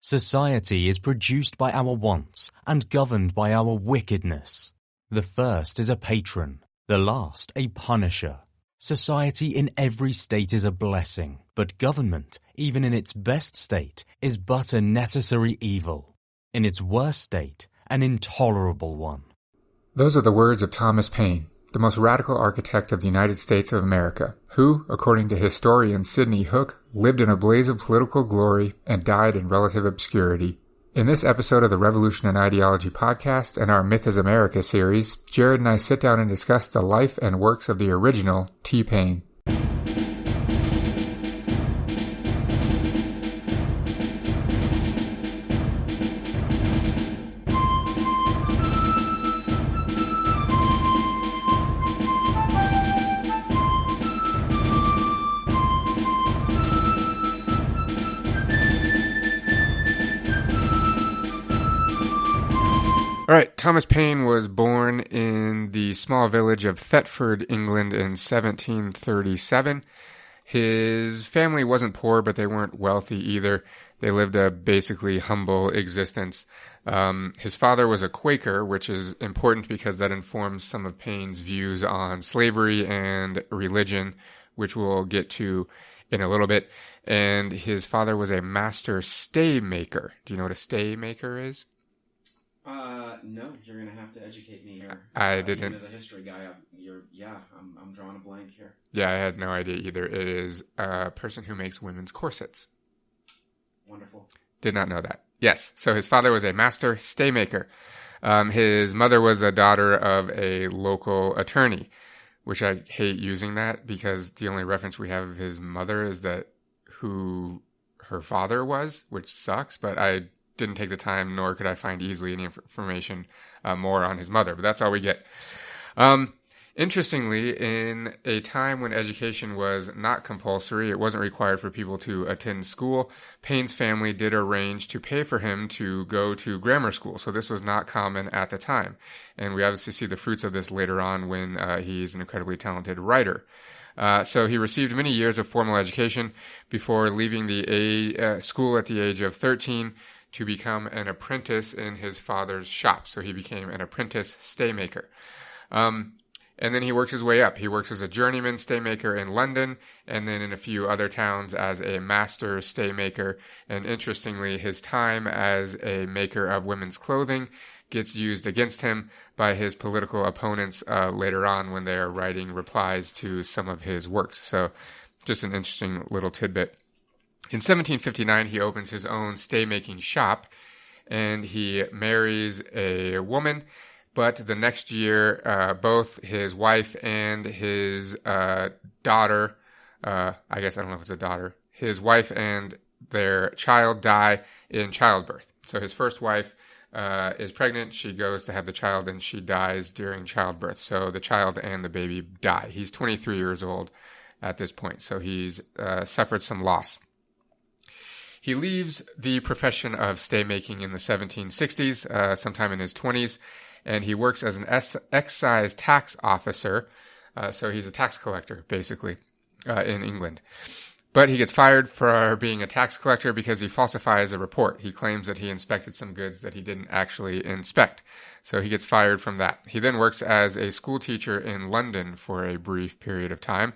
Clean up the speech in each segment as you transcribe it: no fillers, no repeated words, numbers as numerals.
Society is produced by our wants and governed by our wickedness. The first is a patron, the last a punisher. Society in every state is a blessing, but government, even in its best state, is but a necessary evil. In its worst state, an intolerable one. Those are the words of Thomas Paine, the most radical architect of the United States of America, who, according to historian Sidney Hook, lived in a blaze of political glory and died in relative obscurity. In this episode of the Revolution in Ideology podcast and our Myth is America series, Jared and I sit down and discuss the life and works of the original T. Paine. All right, Thomas Paine was born in the small village of Thetford, England in 1737. His family wasn't poor, but they weren't wealthy either. They lived a basically humble existence. His father was a Quaker, which is important because that informs some of Paine's views on slavery and religion, which we'll get to in a little bit. And his father was a master stay maker. Do you know what a stay maker is? No, you're going to have to educate me here. I didn't. Even as a history guy, I'm drawing a blank here. Yeah, I had no idea either. It is a person who makes women's corsets. Wonderful. Did not know that. Yes, so his father was a master stay maker. His mother was a daughter of a local attorney, which I hate using that because the only reference we have of his mother is that who her father was, which sucks, but I didn't take the time, nor could I find easily any information more on his mother, but that's all we get. Interestingly, in a time when education was not compulsory, it wasn't required for people to attend school, Paine's family did arrange to pay for him to go to grammar school, so this was not common at the time. And we obviously see the fruits of this later on when he's an incredibly talented writer. So he received many years of formal education before leaving the school at the age of 13 to become an apprentice in his father's shop. So he became an apprentice staymaker. And then he works his way up. He works as a journeyman staymaker in London and then in a few other towns as a master staymaker. And interestingly, his time as a maker of women's clothing gets used against him by his political opponents later on when they are writing replies to some of his works. So just an interesting little tidbit. In 1759, he opens his own stay-making shop, and he marries a woman. But the next year, both his wife and his daughter, I guess I don't know if it's a daughter, his wife and their child die in childbirth. So his first wife is pregnant, she goes to have the child, and she dies during childbirth. So the child and the baby die. He's 23 years old at this point, so he's suffered some loss. He leaves the profession of staymaking in the 1760s, sometime in his 20s, and he works as an excise tax officer. So he's a tax collector, basically, in England. But he gets fired for being a tax collector because he falsifies a report. He claims that he inspected some goods that he didn't actually inspect. So he gets fired from that. He then works as a school teacher in London for a brief period of time.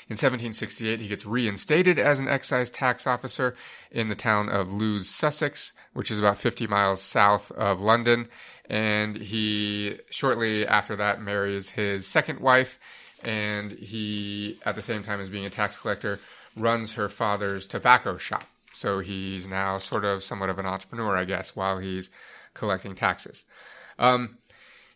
In 1768, he gets reinstated as an excise tax officer in the town of Lewes, Sussex, which is about 50 miles south of London. And he, shortly after that, marries his second wife. And he, at the same time as being a tax collector, runs her father's tobacco shop. So he's now sort of somewhat of an entrepreneur, I guess, while he's collecting taxes.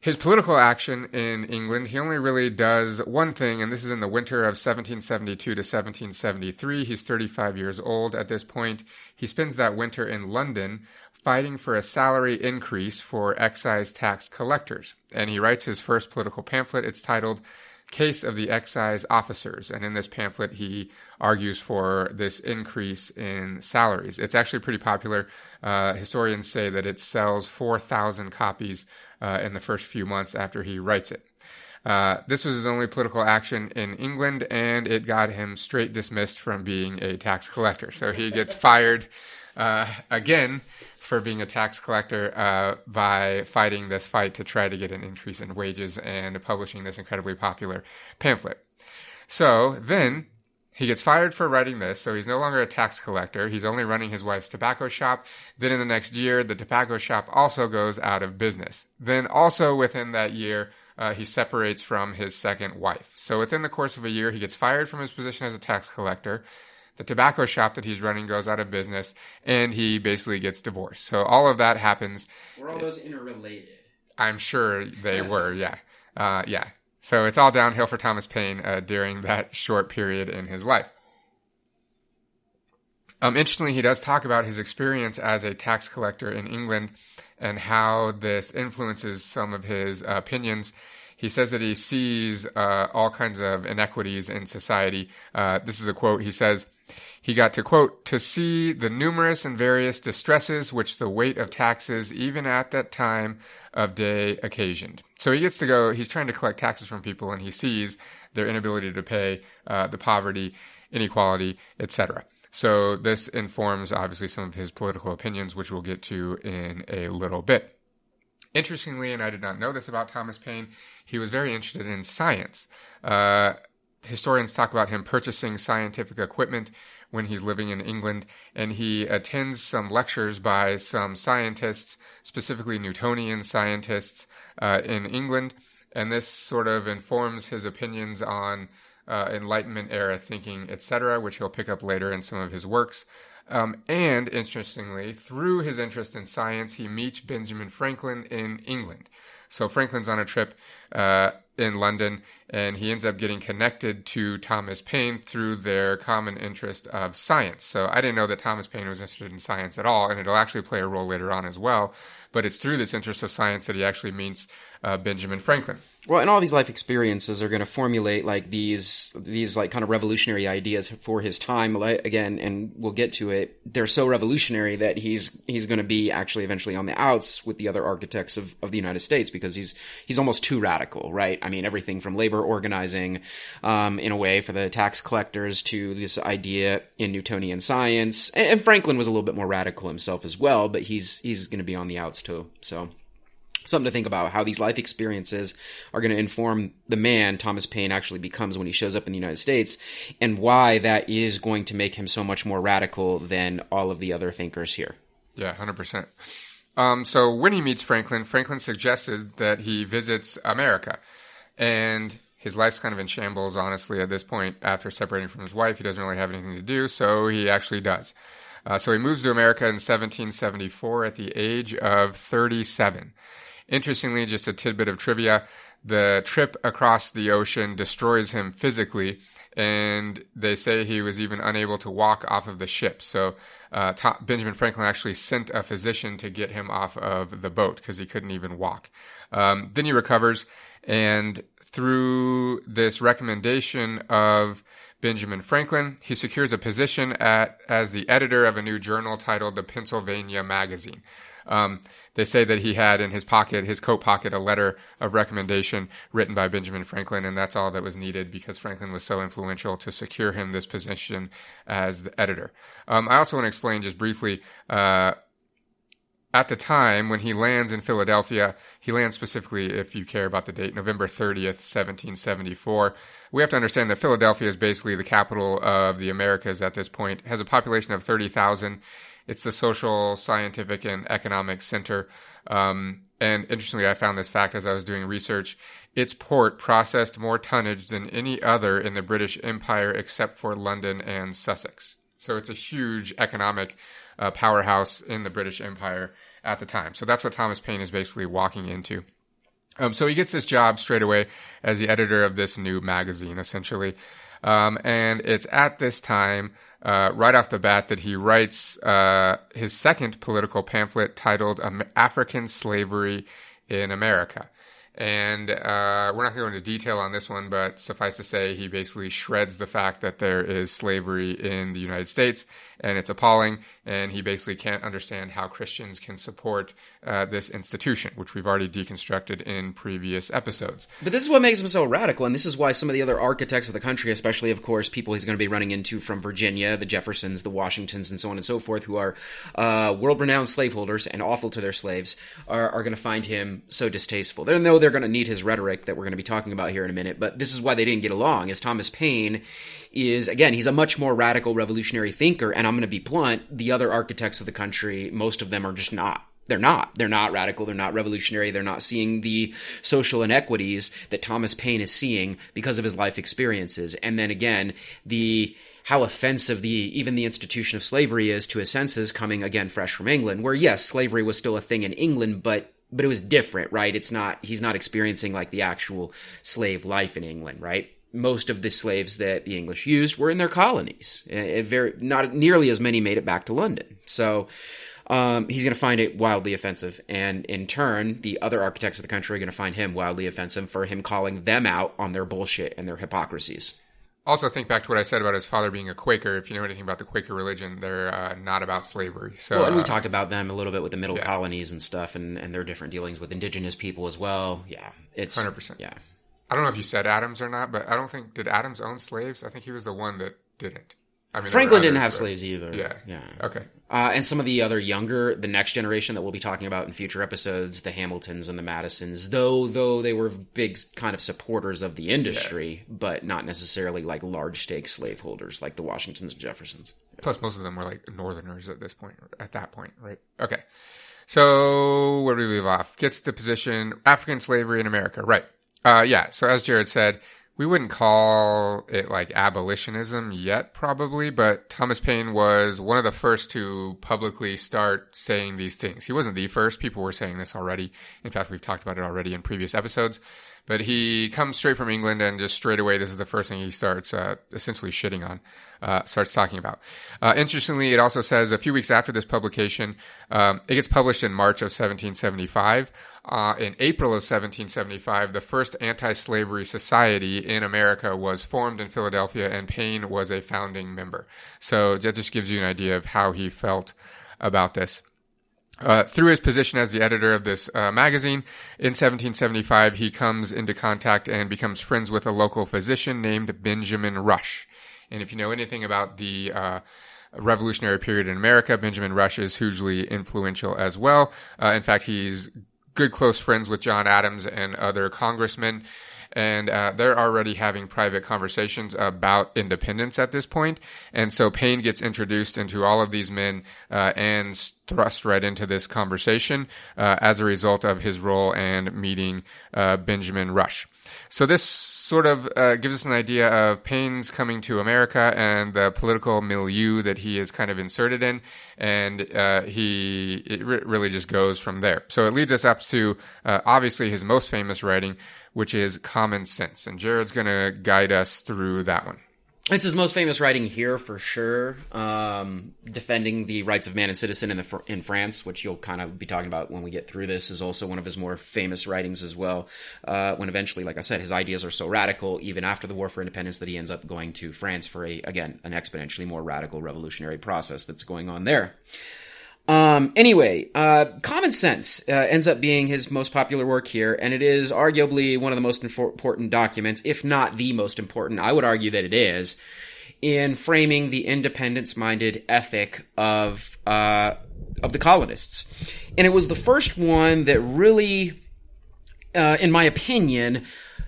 His political action in England, he only really does one thing, and this is in the winter of 1772 to 1773. He's 35 years old at this point. He spends that winter in London fighting for a salary increase for excise tax collectors. And he writes his first political pamphlet. It's titled Case of the Excise Officers. And in this pamphlet, he argues for this increase in salaries. It's actually pretty popular. Historians say that it sells 4,000 copies in the first few months after he writes it. This was his only political action in England, and it got him straight dismissed from being a tax collector. So he gets fired again, for being a tax collector by fighting this fight to try to get an increase in wages and publishing this incredibly popular pamphlet. So then he gets fired for writing this, so he's no longer a tax collector. He's only running his wife's tobacco shop. Then in the next year, the tobacco shop also goes out of business. Then also within that year, he separates from his second wife. So within the course of a year, he gets fired from his position as a tax collector. The tobacco shop that he's running goes out of business, and he basically gets divorced. So all of that happens. Were all those interrelated? I'm sure they were, yeah. Yeah. So it's all downhill for Thomas Paine during that short period in his life. Interestingly, he does talk about his experience as a tax collector in England and how this influences some of his opinions. He says that he sees all kinds of inequities in society. This is a quote. He says, he got to, quote, to see the numerous and various distresses which the weight of taxes, even at that time of day, occasioned. So he gets to go, he's trying to collect taxes from people, and he sees their inability to pay, the poverty, inequality, etc. So this informs, obviously, some of his political opinions, which we'll get to in a little bit. Interestingly, and I did not know this about Thomas Paine, he was very interested in science. Historians talk about him purchasing scientific equipment when he's living in England, and he attends some lectures by some scientists, specifically Newtonian scientists in England, and this sort of informs his opinions on Enlightenment era thinking, etc., which he'll pick up later in some of his works. And interestingly, through his interest in science, he meets Benjamin Franklin in England. So Franklin's on a trip in London, and he ends up getting connected to Thomas Paine through their common interest of science. So I didn't know that Thomas Paine was interested in science at all, and it'll actually play a role later on as well. But it's through this interest of science that he actually meets Benjamin Franklin. Well, and all these life experiences are going to formulate like these like kind of revolutionary ideas for his time. Again, and we'll get to it. They're so revolutionary that he's going to be actually eventually on the outs with the other architects of the United States, because he's almost too radical, right? I mean, everything from labor organizing, in a way, for the tax collectors, to this idea in Newtonian science. And Franklin was a little bit more radical himself as well, but he's going to be on the outs too. So something to think about, how these life experiences are going to inform the man Thomas Paine actually becomes when he shows up in the United States, and why that is going to make him so much more radical than all of the other thinkers here. Yeah, 100%. So when he meets Franklin, Franklin suggested that he visits America. And his life's kind of in shambles, honestly, at this point. After separating from his wife, he doesn't really have anything to do, so he actually does. So he moves to America in 1774 at the age of 37. Interestingly, just a tidbit of trivia, the trip across the ocean destroys him physically, and they say he was even unable to walk off of the ship. So Benjamin Franklin actually sent a physician to get him off of the boat because he couldn't even walk. Then he recovers, and through this recommendation of Benjamin Franklin, he secures a position as the editor of a new journal titled the Pennsylvania Magazine. They say that he had in his coat pocket, a letter of recommendation written by Benjamin Franklin, and that's all that was needed because Franklin was so influential to secure him this position as the editor. I also want to explain just briefly, at the time when he lands in Philadelphia, he lands specifically, if you care about the date, November 30th, 1774. We have to understand that Philadelphia is basically the capital of the Americas at this point. It has a population of 30,000. It's the social, scientific, and economic center. And interestingly, I found this fact as I was doing research. Its port processed more tonnage than any other in the British Empire except for London and Sussex. So it's a huge economic powerhouse in the British Empire at the time. So that's what Thomas Paine is basically walking into. So he gets this job straight away as the editor of this new magazine, essentially. And it's at this time, right off the bat, that he writes his second political pamphlet titled African Slavery in America. And we're not going to go into detail on this one, but suffice to say, he basically shreds the fact that there is slavery in the United States, and it's appalling. And he basically can't understand how Christians can support this institution, which we've already deconstructed in previous episodes. But this is what makes him so radical, and this is why some of the other architects of the country, especially, of course, people he's going to be running into from Virginia, the Jeffersons, the Washingtons, and so on and so forth, who are world-renowned slaveholders and awful to their slaves, are going to find him so distasteful. They know they're going to need his rhetoric that we're going to be talking about here in a minute, but this is why they didn't get along, is Thomas Paine is, again, he's a much more radical revolutionary thinker, and I'm going to be blunt, the other architects of the country, most of them are just not. They're not radical, they're not revolutionary, they're not seeing the social inequities that Thomas Paine is seeing because of his life experiences. And then again, how offensive even the institution of slavery is to his senses, coming again fresh from England, where yes, slavery was still a thing in England, but it was different, right? He's not experiencing like the actual slave life in England, right? Most of the slaves that the English used were in their colonies. Not nearly as many made it back to London. So he's going to find it wildly offensive. And in turn, the other architects of the country are going to find him wildly offensive for him calling them out on their bullshit and their hypocrisies. Also, think back to what I said about his father being a Quaker. If you know anything about the Quaker religion, they're not about slavery. So, well, and we talked about them a little bit with the middle colonies and stuff, and their different dealings with indigenous people as well. Yeah, it's 100%. Yeah, I don't know if you said Adams or not, but I don't think, did Adams own slaves? I think he was the one that didn't. I mean, Franklin didn't have slaves either. Yeah. Okay. And some of the other the next generation that we'll be talking about in future episodes, the Hamiltons and the Madisons, though they were big kind of supporters of the industry, but not necessarily like large stake slaveholders like the Washingtons and Jeffersons. Plus, most of them were like Northerners at that point, right? Okay. So where do we leave off? Gets the position, African slavery in America, right? So as Jared said, we wouldn't call it like abolitionism yet, probably, but Thomas Paine was one of the first to publicly start saying these things. He wasn't the first. People were saying this already. In fact, we've talked about it already in previous episodes. But he comes straight from England, and just straight away, this is the first thing he starts essentially shitting on, starts talking about. Interestingly, it also says a few weeks after this publication, it gets published in March of 1775. In April of 1775, the first anti-slavery society in America was formed in Philadelphia, and Paine was a founding member. So that just gives you an idea of how he felt about this. Through his position as the editor of this magazine, in 1775, he comes into contact and becomes friends with a local physician named Benjamin Rush. And if you know anything about the Revolutionary period in America, Benjamin Rush is hugely influential as well. In fact, he's good close friends with John Adams and other congressmen. And they're already having private conversations about independence at this point. And so Paine gets introduced into all of these men and thrust right into this conversation as a result of his role and meeting Benjamin Rush. So this sort of gives us an idea of Paine's coming to America and the political milieu that he is kind of inserted in, and it really just goes from there. So it leads us up to obviously his most famous writing, which is Common Sense, and Jared's going to guide us through that one. It's his most famous writing here, for sure. Defending the rights of man and citizen in France, which you'll kind of be talking about when we get through this, is also one of his more famous writings as well. When eventually, like I said, his ideas are so radical, even after the War for Independence, that he ends up going to France for an exponentially more radical revolutionary process that's going on there. Anyway, Common Sense ends up being his most popular work here, and it is arguably one of the most important documents, if not the most important. I would argue that it is, in framing the independence-minded ethic of the colonists. And it was the first one that really, in my opinion,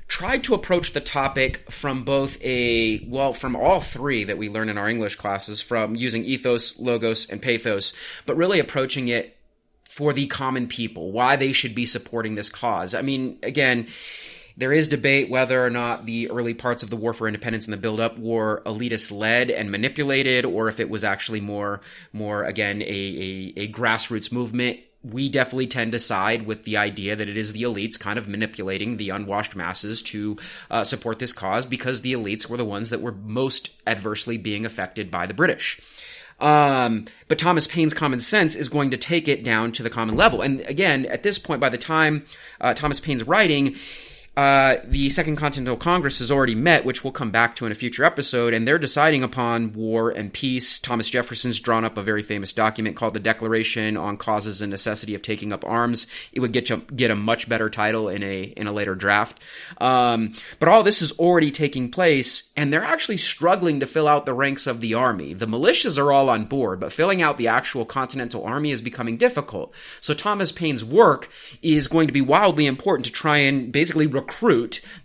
tried to approach the topic from from all three that we learn in our English classes, from using ethos, logos, and pathos, but really approaching it for the common people, why they should be supporting this cause. I mean, again, there is debate whether or not the early parts of the War for Independence and the build-up were elitist-led and manipulated, or if it was actually more again, a grassroots movement. We definitely tend to side with the idea that it is the elites kind of manipulating the unwashed masses to support this cause, because the elites were the ones that were most adversely being affected by the British. But Thomas Paine's common sense is going to take it down to the common level. And again, at this point, by the time Thomas Paine's writing, the Second Continental Congress has already met, which we'll come back to in a future episode, and they're deciding upon war and peace. Thomas Jefferson's drawn up a very famous document called the Declaration on Causes and Necessity of Taking Up Arms. It would get a much better title in a later draft. But all this is already taking place, and they're actually struggling to fill out the ranks of the army. The militias are all on board, but filling out the actual Continental Army is becoming difficult. So Thomas Paine's work is going to be wildly important to try and basically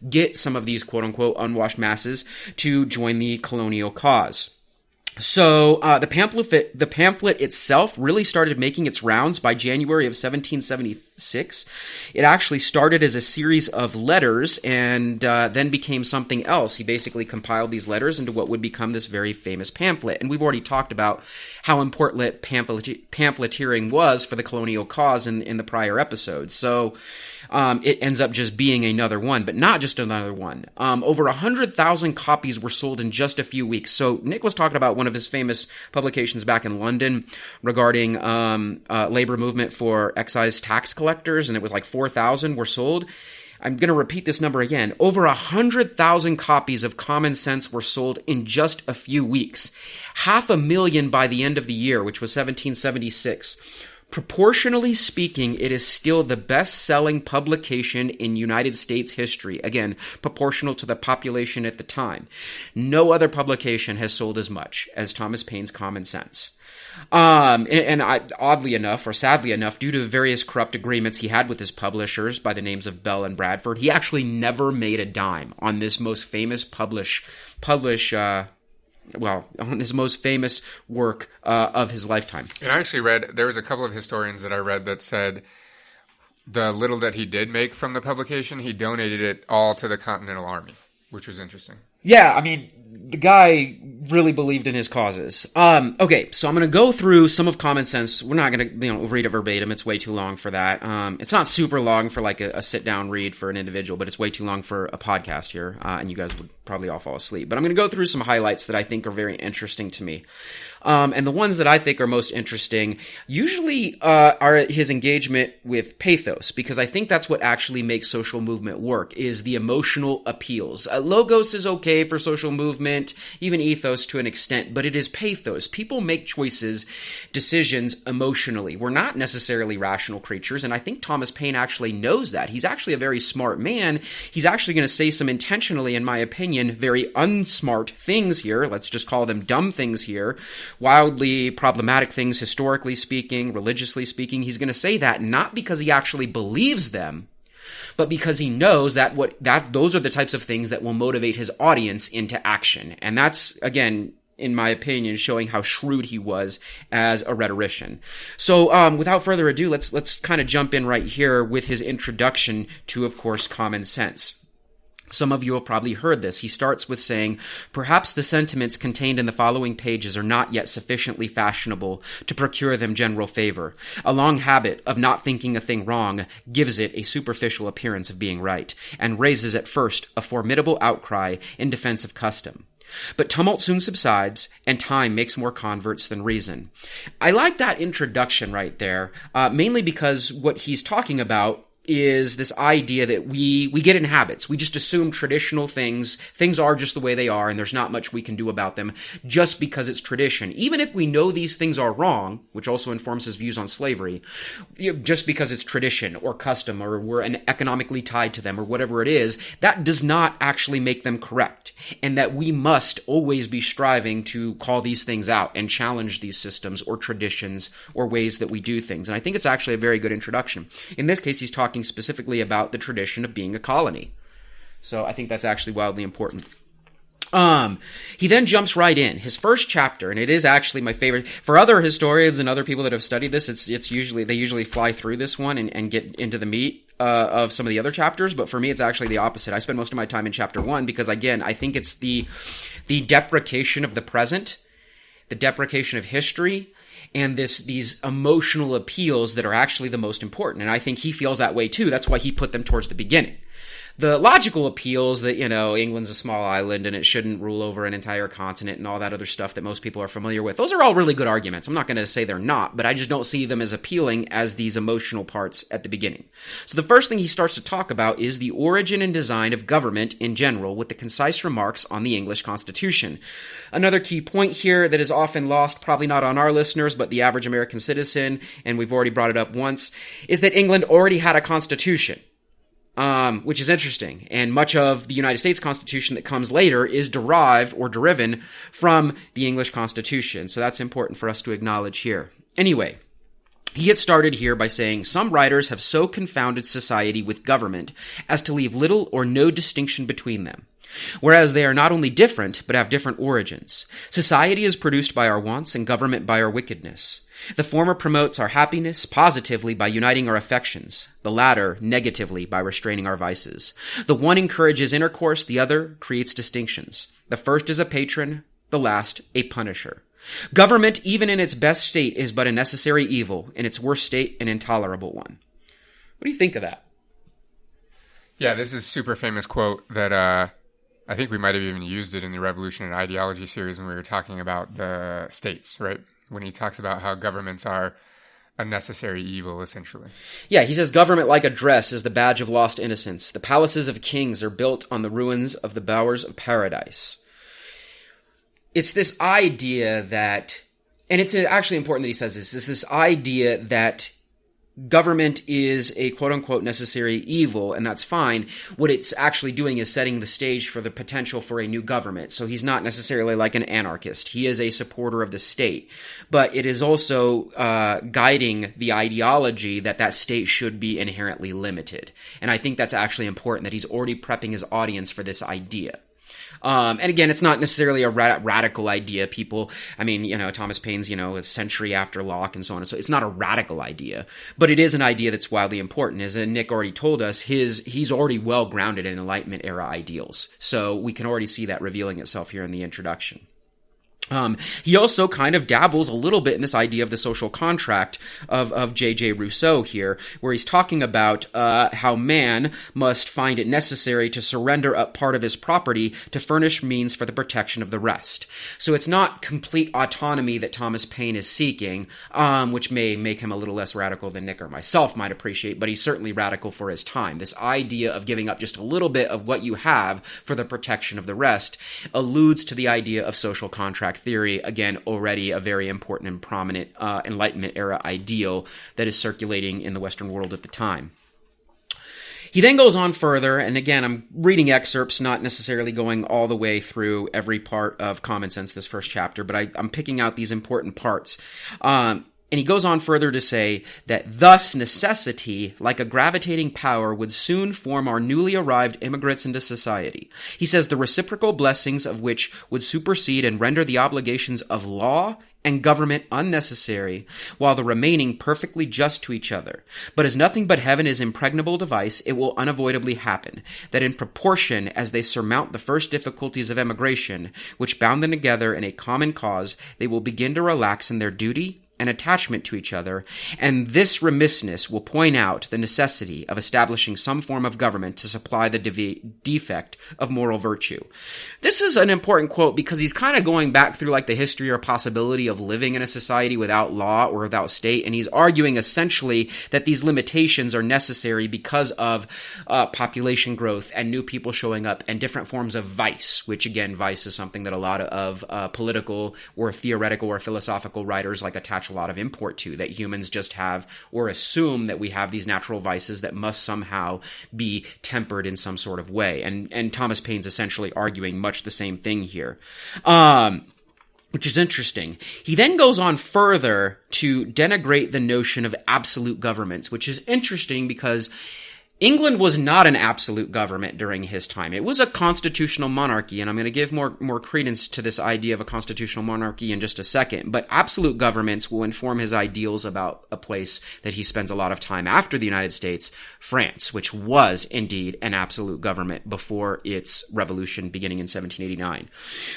get some of these quote-unquote unwashed masses to join the colonial cause. So the pamphlet itself really started making its rounds by January of 1776. It actually started as a series of letters and then became something else. He basically compiled these letters into what would become this very famous pamphlet. And we've already talked about how important pamphleteering was for the colonial cause in the prior episodes. So it ends up just being another one, but not just another one. Over 100,000 copies were sold in just a few weeks. So Nick was talking about one of his famous publications back in London regarding labor movement for excise tax collectors, and it was like 4,000 were sold. I'm going to repeat this number again. Over 100,000 copies of Common Sense were sold in just a few weeks. 500,000 by the end of the year, which was 1776. Proportionally speaking, it is still the best-selling publication in United States history. Again, proportional to the population at the time. No other publication has sold as much as Thomas Paine's Common Sense. Oddly enough, or sadly enough, due to various corrupt agreements he had with his publishers by the names of Bell and Bradford, he actually never made a dime on this most famous on his most famous work of his lifetime. And I actually read, there was a couple of historians that I read that said the little that he did make from the publication, he donated it all to the Continental Army, which was interesting. Yeah, I mean, the guy really believed in his causes. Okay, so I'm going to go through some of Common Sense. We're not going to, read it verbatim. It's way too long for that. It's not super long for like a sit-down read for an individual, but it's way too long for a podcast here, and you guys would probably all fall asleep. But I'm going to go through some highlights that I think are very interesting to me. And the ones that I think are most interesting usually are his engagement with pathos, because I think that's what actually makes social movement work, is the emotional appeals. Logos is okay for social movement, even ethos to an extent, but it is pathos. People make decisions emotionally. We're not necessarily rational creatures, and I think Thomas Paine actually knows that. He's actually a very smart man. He's actually going to say some intentionally, in my opinion, very unsmart things here. Let's just call them dumb things here. Wildly problematic things, historically speaking, religiously speaking. He's going to say that not because he actually believes them, but because he knows that those are the types of things that will motivate his audience into action. And that's, again, in my opinion, showing how shrewd he was as a rhetorician. So without further ado, let's kind of jump in right here with his introduction to, of course, Common Sense. Some of you have probably heard this. He starts with saying, "Perhaps the sentiments contained in the following pages are not yet sufficiently fashionable to procure them general favor. A long habit of not thinking a thing wrong gives it a superficial appearance of being right, and raises at first a formidable outcry in defense of custom. But tumult soon subsides, and time makes more converts than reason." I like that introduction right there, mainly because what he's talking about is this idea that we get in habits. We just assume traditional things are just the way they are, and there's not much we can do about them just because it's tradition. Even if we know these things are wrong, which also informs his views on slavery, just because it's tradition or custom or we're economically tied to them or whatever it is, that does not actually make them correct. And that we must always be striving to call these things out and challenge these systems or traditions or ways that we do things. And I think it's actually a very good introduction. In this case, he's talking specifically about the tradition of being a colony. So I think that's actually wildly important. He then jumps right in. His first chapter, and it is actually my favorite. For other historians and other people that have studied this, they usually fly through this one and get into the meat of some of the other chapters, but for me it's actually the opposite. I spend most of my time in chapter 1 because, again, I think it's the deprecation of the present, the deprecation of history, and these emotional appeals that are actually the most important. And I think he feels that way too. That's why he put them towards the beginning. the logical appeals that, England's a small island and it shouldn't rule over an entire continent and all that other stuff that most people are familiar with, those are all really good arguments. I'm not going to say they're not, but I just don't see them as appealing as these emotional parts at the beginning. So the first thing he starts to talk about is the origin and design of government in general, with the concise remarks on the English Constitution. Another key point here that is often lost, probably not on our listeners, but the average American citizen, and we've already brought it up once, is that England already had a constitution. Which is interesting. And much of the United States Constitution that comes later is derived or deriven from the English Constitution. So that's important for us to acknowledge here. Anyway, he gets started here by saying, some writers have so confounded society with government as to leave little or no distinction between them. Whereas they are not only different, but have different origins. Society is produced by our wants and government by our wickedness. The former promotes our happiness positively by uniting our affections, the latter negatively by restraining our vices. The one encourages intercourse, the other creates distinctions. The first is a patron, the last a punisher. Government, even in its best state, is but a necessary evil, in its worst state, an intolerable one. What do you think of that? Yeah, this is a super famous quote that I think we might have even used it in the Revolution and Ideology series when we were talking about the states, right? When he talks about how governments are a necessary evil, essentially. Yeah, he says government like a dress is the badge of lost innocence. The palaces of kings are built on the ruins of the bowers of paradise. It's this idea that, and it's actually important that he says this, is this idea that government is a quote-unquote necessary evil, and that's fine. What it's actually doing is setting the stage for the potential for a new government. So he's not necessarily like an anarchist. He is a supporter of the state. But it is also guiding the ideology that that state should be inherently limited. And I think that's actually important, that he's already prepping his audience for this idea. And again, it's not necessarily a radical idea. People, Thomas Paine's, a century after Locke and so on and so. It's not a radical idea, but it is an idea that's wildly important. As Nick already told us, he's already well grounded in Enlightenment era ideals. So we can already see that revealing itself here in the introduction. He also kind of dabbles a little bit in this idea of the social contract of J.J. Rousseau here, where he's talking about how man must find it necessary to surrender up part of his property to furnish means for the protection of the rest. So it's not complete autonomy that Thomas Paine is seeking, which may make him a little less radical than Nick or myself might appreciate, but he's certainly radical for his time. This idea of giving up just a little bit of what you have for the protection of the rest alludes to the idea of social contract theory, again, already a very important and prominent Enlightenment era ideal that is circulating in the Western world at the time. He then goes on further, and again, I'm reading excerpts, not necessarily going all the way through every part of Common Sense, this first chapter, but I'm picking out these important parts. And he goes on further to say that thus necessity, like a gravitating power, would soon form our newly arrived immigrants into society. He says the reciprocal blessings of which would supersede and render the obligations of law and government unnecessary, while the remaining perfectly just to each other. But as nothing but heaven is impregnable device, it will unavoidably happen, that in proportion as they surmount the first difficulties of emigration, which bound them together in a common cause, they will begin to relax in their duty and attachment to each other, and this remissness will point out the necessity of establishing some form of government to supply the defect of moral virtue. This is an important quote because he's kind of going back through like the history or possibility of living in a society without law or without state, and he's arguing essentially that these limitations are necessary because of population growth and new people showing up and different forms of vice, which again, vice is something that a lot of political or theoretical or philosophical writers like attach a lot of import to, that humans just have or assume that we have these natural vices that must somehow be tempered in some sort of way. And Thomas Paine's essentially arguing much the same thing here. Which is interesting. He then goes on further to denigrate the notion of absolute governments, which is interesting because England was not an absolute government during his time. It was a constitutional monarchy, and I'm going to give more credence to this idea of a constitutional monarchy in just a second. But absolute governments will inform his ideals about a place that he spends a lot of time after the United States, France, which was indeed an absolute government before its revolution beginning in 1789.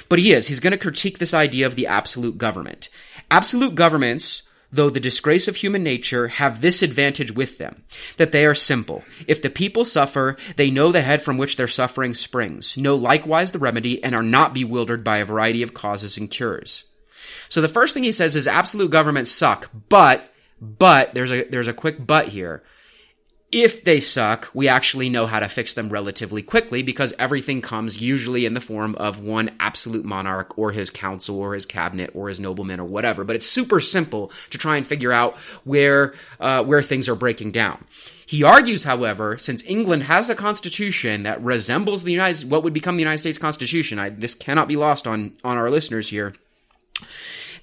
But he's going to critique this idea of the absolute government. Absolute governments, though the disgrace of human nature, have this advantage with them, that they are simple. If the people suffer, they know the head from which their suffering springs, know likewise the remedy, and are not bewildered by a variety of causes and cures. So the first thing he says is absolute governments suck, but there's a quick but here. If they suck, we actually know how to fix them relatively quickly because everything comes usually in the form of one absolute monarch or his council or his cabinet or his noblemen or whatever. But it's super simple to try and figure out where things are breaking down. He argues, however, since England has a constitution that resembles what would become the United States Constitution, this cannot be lost on our listeners here,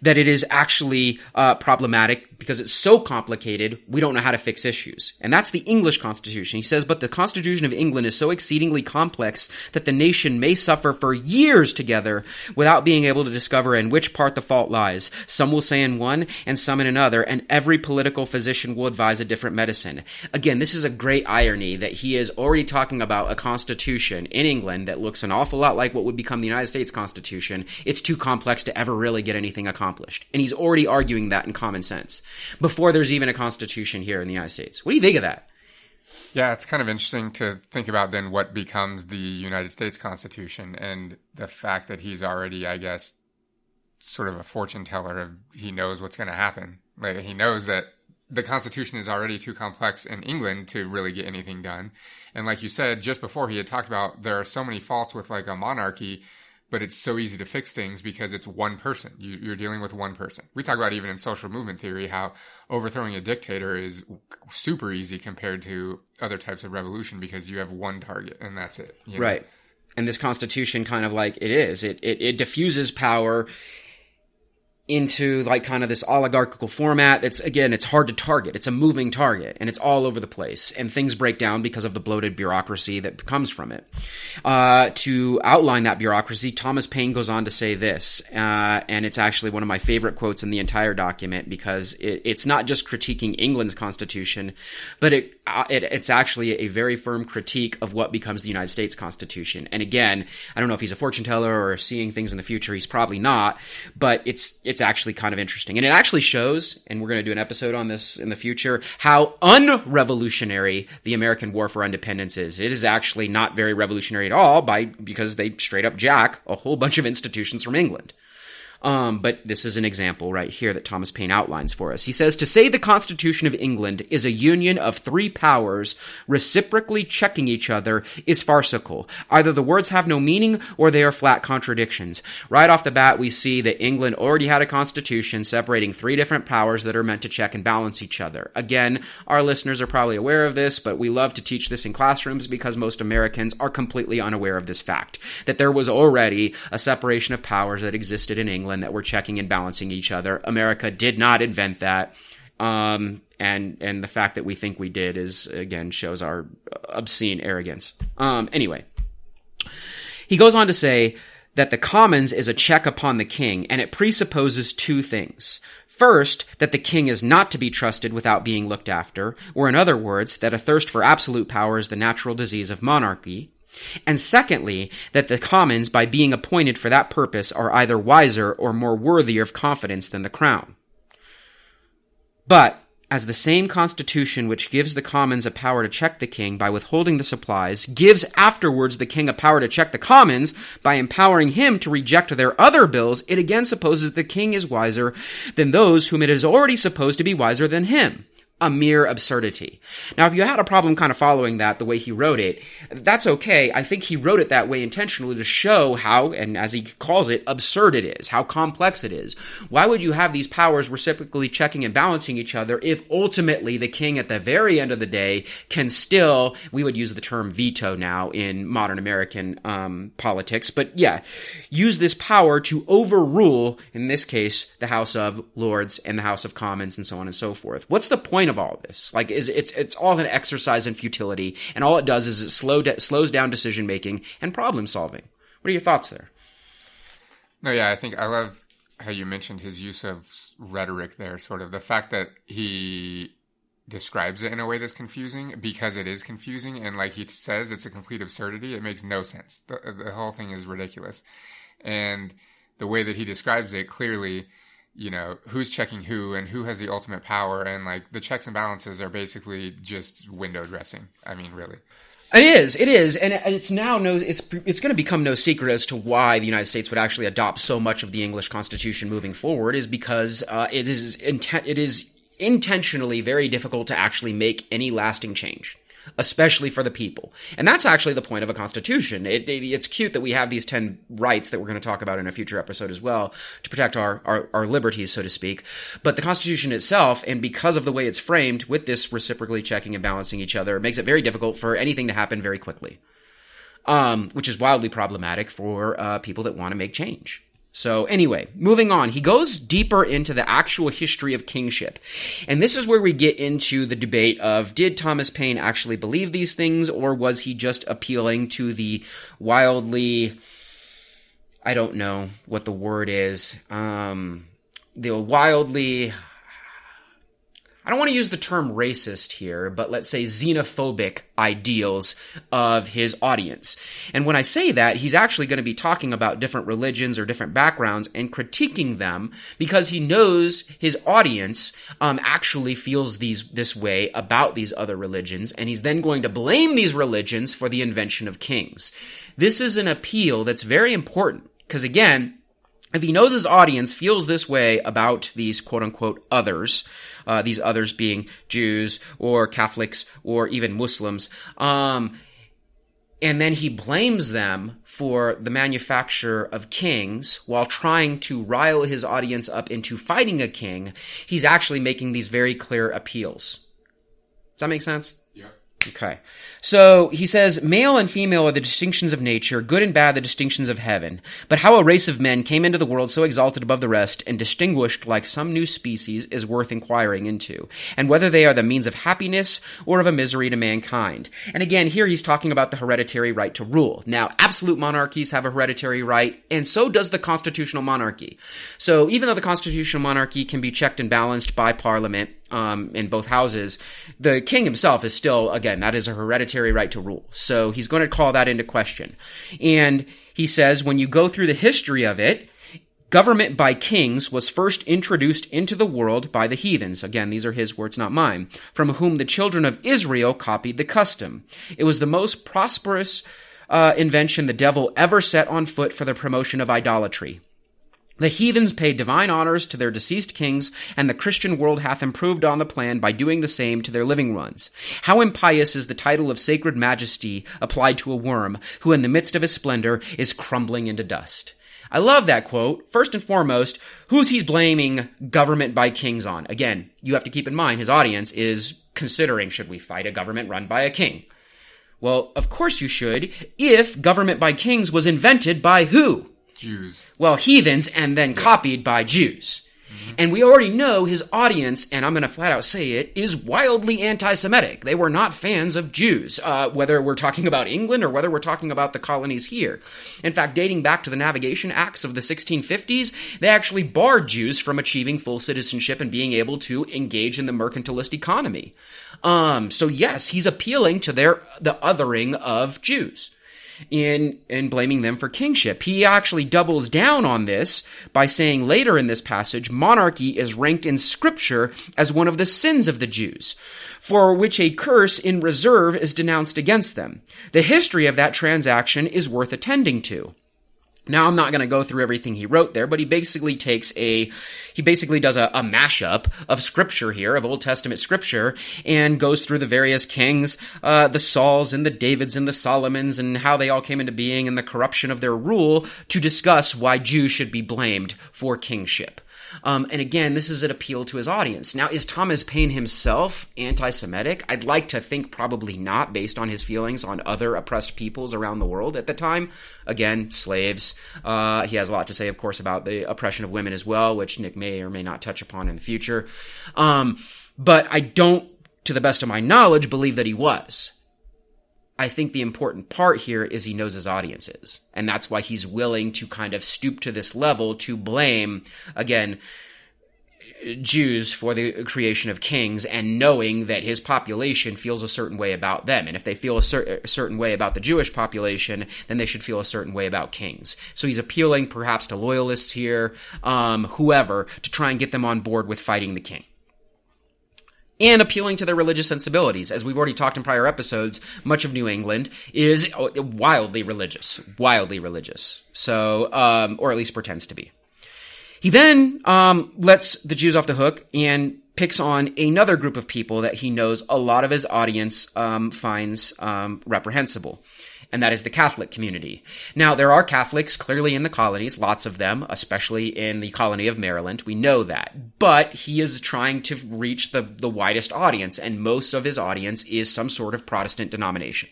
that it is actually problematic because it's so complicated, we don't know how to fix issues. And that's the English Constitution. He says, but the Constitution of England is so exceedingly complex that the nation may suffer for years together without being able to discover in which part the fault lies. Some will say in one and some in another, and every political physician will advise a different medicine. Again, this is a great irony that he is already talking about a constitution in England that looks an awful lot like what would become the United States Constitution. It's too complex to ever really get anything accomplished. And he's already arguing that in common sense before there's even a constitution here in the United States. What do you think of that? Yeah, it's kind of interesting to think about then what becomes the United States Constitution and the fact that he's already, I guess, sort of a fortune teller. He knows what's going to happen. Like, he knows that the Constitution is already too complex in England to really get anything done. And like you said, just before he had talked about there are so many faults with like a monarchy, but it's so easy to fix things because it's one person. You're dealing with one person. We talk about even in social movement theory how overthrowing a dictator is super easy compared to other types of revolution because you have one target and that's it. You know? Right. And this constitution kind of like it diffuses power into like kind of this oligarchical format. It's hard to target. It's a moving target and it's all over the place and things break down because of the bloated bureaucracy that comes from it. To outline that bureaucracy, Thomas Paine goes on to say this, and it's actually one of my favorite quotes in the entire document because it's not just critiquing England's constitution, but it's actually a very firm critique of what becomes the United States Constitution. And again, I don't know if he's a fortune teller or seeing things in the future. He's probably not, but it's actually kind of interesting. And it actually shows, and we're going to do an episode on this in the future, how unrevolutionary the American War for Independence is. It is actually not very revolutionary at all because they straight up jack a whole bunch of institutions from England. But this is an example right here that Thomas Paine outlines for us. He says, to say the Constitution of England is a union of three powers reciprocally checking each other is farcical. Either the words have no meaning or they are flat contradictions. Right off the bat, we see that England already had a constitution separating three different powers that are meant to check and balance each other. Again, our listeners are probably aware of this, but we love to teach this in classrooms because most Americans are completely unaware of this fact, that there was already a separation of powers that existed in England that were checking and balancing each other. America did not invent that. And the fact that we think we did again shows our obscene arrogance. Anyway, he goes on to say that the Commons is a check upon the king, and it presupposes two things. First, that the king is not to be trusted without being looked after, or in other words, that a thirst for absolute power is the natural disease of monarchy. And secondly, that the Commons, by being appointed for that purpose, are either wiser or more worthy of confidence than the Crown. But, as the same Constitution which gives the Commons a power to check the king by withholding the supplies, gives afterwards the king a power to check the Commons by empowering him to reject their other bills, it again supposes the king is wiser than those whom it is already supposed to be wiser than him. A mere absurdity. Now, if you had a problem kind of following that, the way he wrote it, that's okay. I think he wrote it that way intentionally to show how, and as he calls it, absurd it is, how complex it is. Why would you have these powers reciprocally checking and balancing each other if ultimately the king at the very end of the day can still, we would use the term veto now in modern American politics, but yeah, use this power to overrule, in this case, the House of Lords and the House of Commons and so on and so forth. What's the point of all this? Like, it's all an exercise in futility, and all it does is it slows down decision making and problem solving. What are your thoughts there? No, yeah, I think I love how you mentioned his use of rhetoric there, sort of the fact that he describes it in a way that's confusing because it is confusing, and like he says, it's a complete absurdity. It makes no sense. The whole thing is ridiculous, and the way that he describes it clearly who's checking who and who has the ultimate power, and like the checks and balances are basically just window dressing. I mean, really. It is, and it's now it's going to become no secret as to why the United States would actually adopt so much of the English Constitution moving forward, is because it is intentionally very difficult to actually make any lasting change, especially for the people. And that's actually the point of a constitution. It's cute that we have these 10 rights that we're going to talk about in a future episode as well to protect our liberties, so to speak. But the Constitution itself, and because of the way it's framed with this reciprocally checking and balancing each other, makes it very difficult for anything to happen very quickly, which is wildly problematic for people that want to make change. So anyway, moving on, he goes deeper into the actual history of kingship. And this is where we get into the debate of, did Thomas Paine actually believe these things, or was he just appealing to the wildly, I don't know what the word is, the wildly, I don't want to use the term racist here, but let's say xenophobic ideals of his audience. And when I say that, he's actually going to be talking about different religions or different backgrounds and critiquing them because he knows his audience actually feels this way about these other religions, and he's then going to blame these religions for the invention of kings. This is an appeal that's very important because, again, if he knows his audience feels this way about these quote-unquote others, these others being Jews or Catholics or even Muslims, and then he blames them for the manufacture of kings while trying to rile his audience up into fighting a king, he's actually making these very clear appeals. Does that make sense? Yeah. Okay. So he says, male and female are the distinctions of nature, good and bad the distinctions of heaven. But how a race of men came into the world so exalted above the rest and distinguished like some new species is worth inquiring into, and whether they are the means of happiness or of a misery to mankind. And again, here he's talking about the hereditary right to rule. Now, absolute monarchies have a hereditary right, and so does the constitutional monarchy. So even though the constitutional monarchy can be checked and balanced by Parliament, in both houses, the king himself is still, again, that is a hereditary right to rule. So he's going to call that into question. And he says, when you go through the history of it, government by kings was first introduced into the world by the heathens. Again, these are his words, not mine, from whom the children of Israel copied the custom. It was the most prosperous invention the devil ever set on foot for the promotion of idolatry. The heathens paid divine honors to their deceased kings, and the Christian world hath improved on the plan by doing the same to their living ones. How impious is the title of sacred majesty applied to a worm, who in the midst of his splendor is crumbling into dust. I love that quote. First and foremost, who's he blaming government by kings on? Again, you have to keep in mind his audience is considering, should we fight a government run by a king? Well, of course you should, if government by kings was invented by who? Jews. Well, heathens, and then copied by Jews. Mm-hmm. And we already know his audience, and I'm going to flat out say it, is wildly anti-Semitic. They were not fans of Jews, whether we're talking about England or whether we're talking about the colonies here. In fact, dating back to the Navigation Acts of the 1650s, they actually barred Jews from achieving full citizenship and being able to engage in the mercantilist economy. So yes, he's appealing to the othering of Jews in blaming them for kingship. He actually doubles down on this by saying later in this passage, monarchy is ranked in Scripture as one of the sins of the Jews, for which a curse in reserve is denounced against them. The history of that transaction is worth attending to. Now, I'm not going to go through everything he wrote there, but he basically does a mashup of scripture here, of Old Testament scripture, and goes through the various kings, the Sauls and the Davids and the Solomons, and how they all came into being and the corruption of their rule to discuss why Jews should be blamed for kingship. And again, this is an appeal to his audience. Now, is Thomas Paine himself anti-Semitic? I'd like to think probably not, based on his feelings on other oppressed peoples around the world at the time. Again, slaves. He has a lot to say, of course, about the oppression of women as well, which Nick may or may not touch upon in the future. But I don't, to the best of my knowledge, believe that he was. I think the important part here is he knows his audiences. And that's why he's willing to kind of stoop to this level to blame, again, Jews for the creation of kings, and knowing that his population feels a certain way about them. And if they feel a certain way about the Jewish population, then they should feel a certain way about kings. So he's appealing perhaps to loyalists here, whoever, to try and get them on board with fighting the king. And appealing to their religious sensibilities. As we've already talked in prior episodes, much of New England is wildly religious. So, or at least pretends to be. He then lets the Jews off the hook and picks on another group of people that he knows a lot of his audience finds reprehensible, and that is the Catholic community. Now, there are Catholics clearly in the colonies, lots of them, especially in the colony of Maryland. We know that. But he is trying to reach the widest audience, and most of his audience is some sort of Protestant denomination.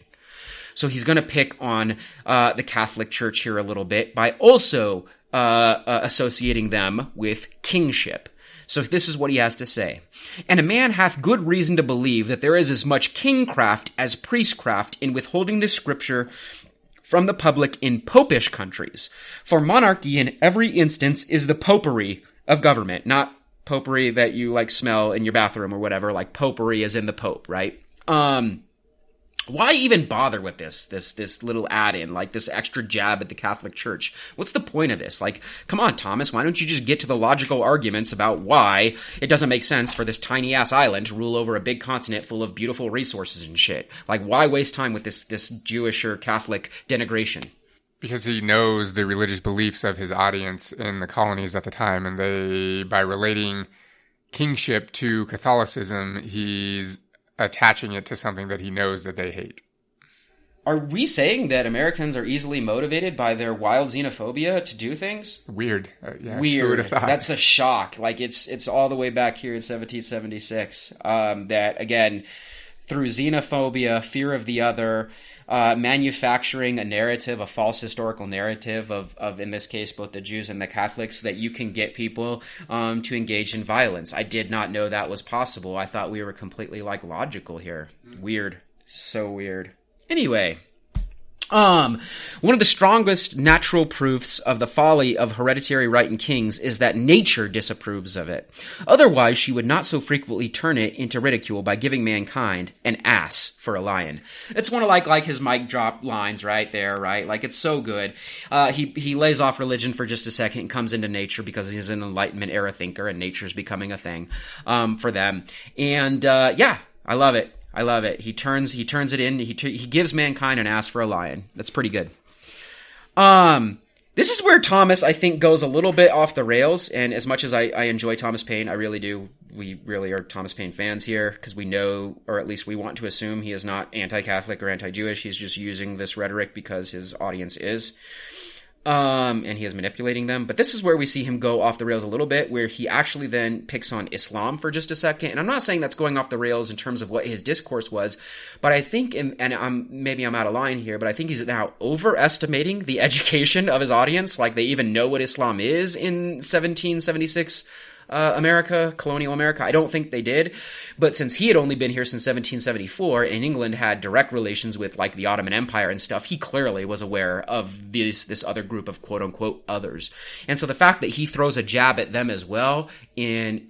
So he's going to pick on the Catholic Church here a little bit by also associating them with kingship. So this is what he has to say. And a man hath good reason to believe that there is as much kingcraft as priestcraft in withholding the scripture from the public in popish countries. For monarchy in every instance is the popery of government, not popery that you like smell in your bathroom or whatever, like popery as in the Pope, right? Why even bother with this little add-in, like this extra jab at the Catholic Church? What's the point of this? Like, come on, Thomas, why don't you just get to the logical arguments about why it doesn't make sense for this tiny-ass island to rule over a big continent full of beautiful resources and shit? Like, why waste time with this Jewish or Catholic denigration? Because he knows the religious beliefs of his audience in the colonies at the time, and by relating kingship to Catholicism, he's attaching it to something that he knows that they hate. Are we saying that Americans are easily motivated by their wild xenophobia to do things? Weird. Yeah, Weird. Who would have thought? That's a shock. Like, it's all the way back here in 1776 that, again, through xenophobia, fear of the other, manufacturing a narrative, a false historical narrative of, in this case, both the Jews and the Catholics, that you can get people to engage in violence. I did not know that was possible. I thought we were completely, logical here. Weird. So weird. Anyway, one of the strongest natural proofs of the folly of hereditary right in kings is that nature disapproves of it. Otherwise, she would not so frequently turn it into ridicule by giving mankind an ass for a lion. It's one of like his mic drop lines right there, right? Like, it's so good. He lays off religion for just a second and comes into nature because he's an Enlightenment era thinker and nature's becoming a thing for them. And I love it. I love it. He turns it in. He gives mankind an ass for a lion. That's pretty good. This is where Thomas, I think, goes a little bit off the rails. And as much as I enjoy Thomas Paine, I really do. We really are Thomas Paine fans here because we know, or at least we want to assume, he is not anti-Catholic or anti-Jewish. He's just using this rhetoric because his audience is. And he is manipulating them. But this is where we see him go off the rails a little bit, where he actually then picks on Islam for just a second. And I'm not saying that's going off the rails in terms of what his discourse was, but I think, maybe I'm out of line here, but I think he's now overestimating the education of his audience. Like, they even know what Islam is in 1776 America, colonial America. I don't think they did. But since he had only been here since 1774 and England had direct relations with like the Ottoman Empire and stuff, he clearly was aware of this other group of quote unquote others. And so the fact that he throws a jab at them as well in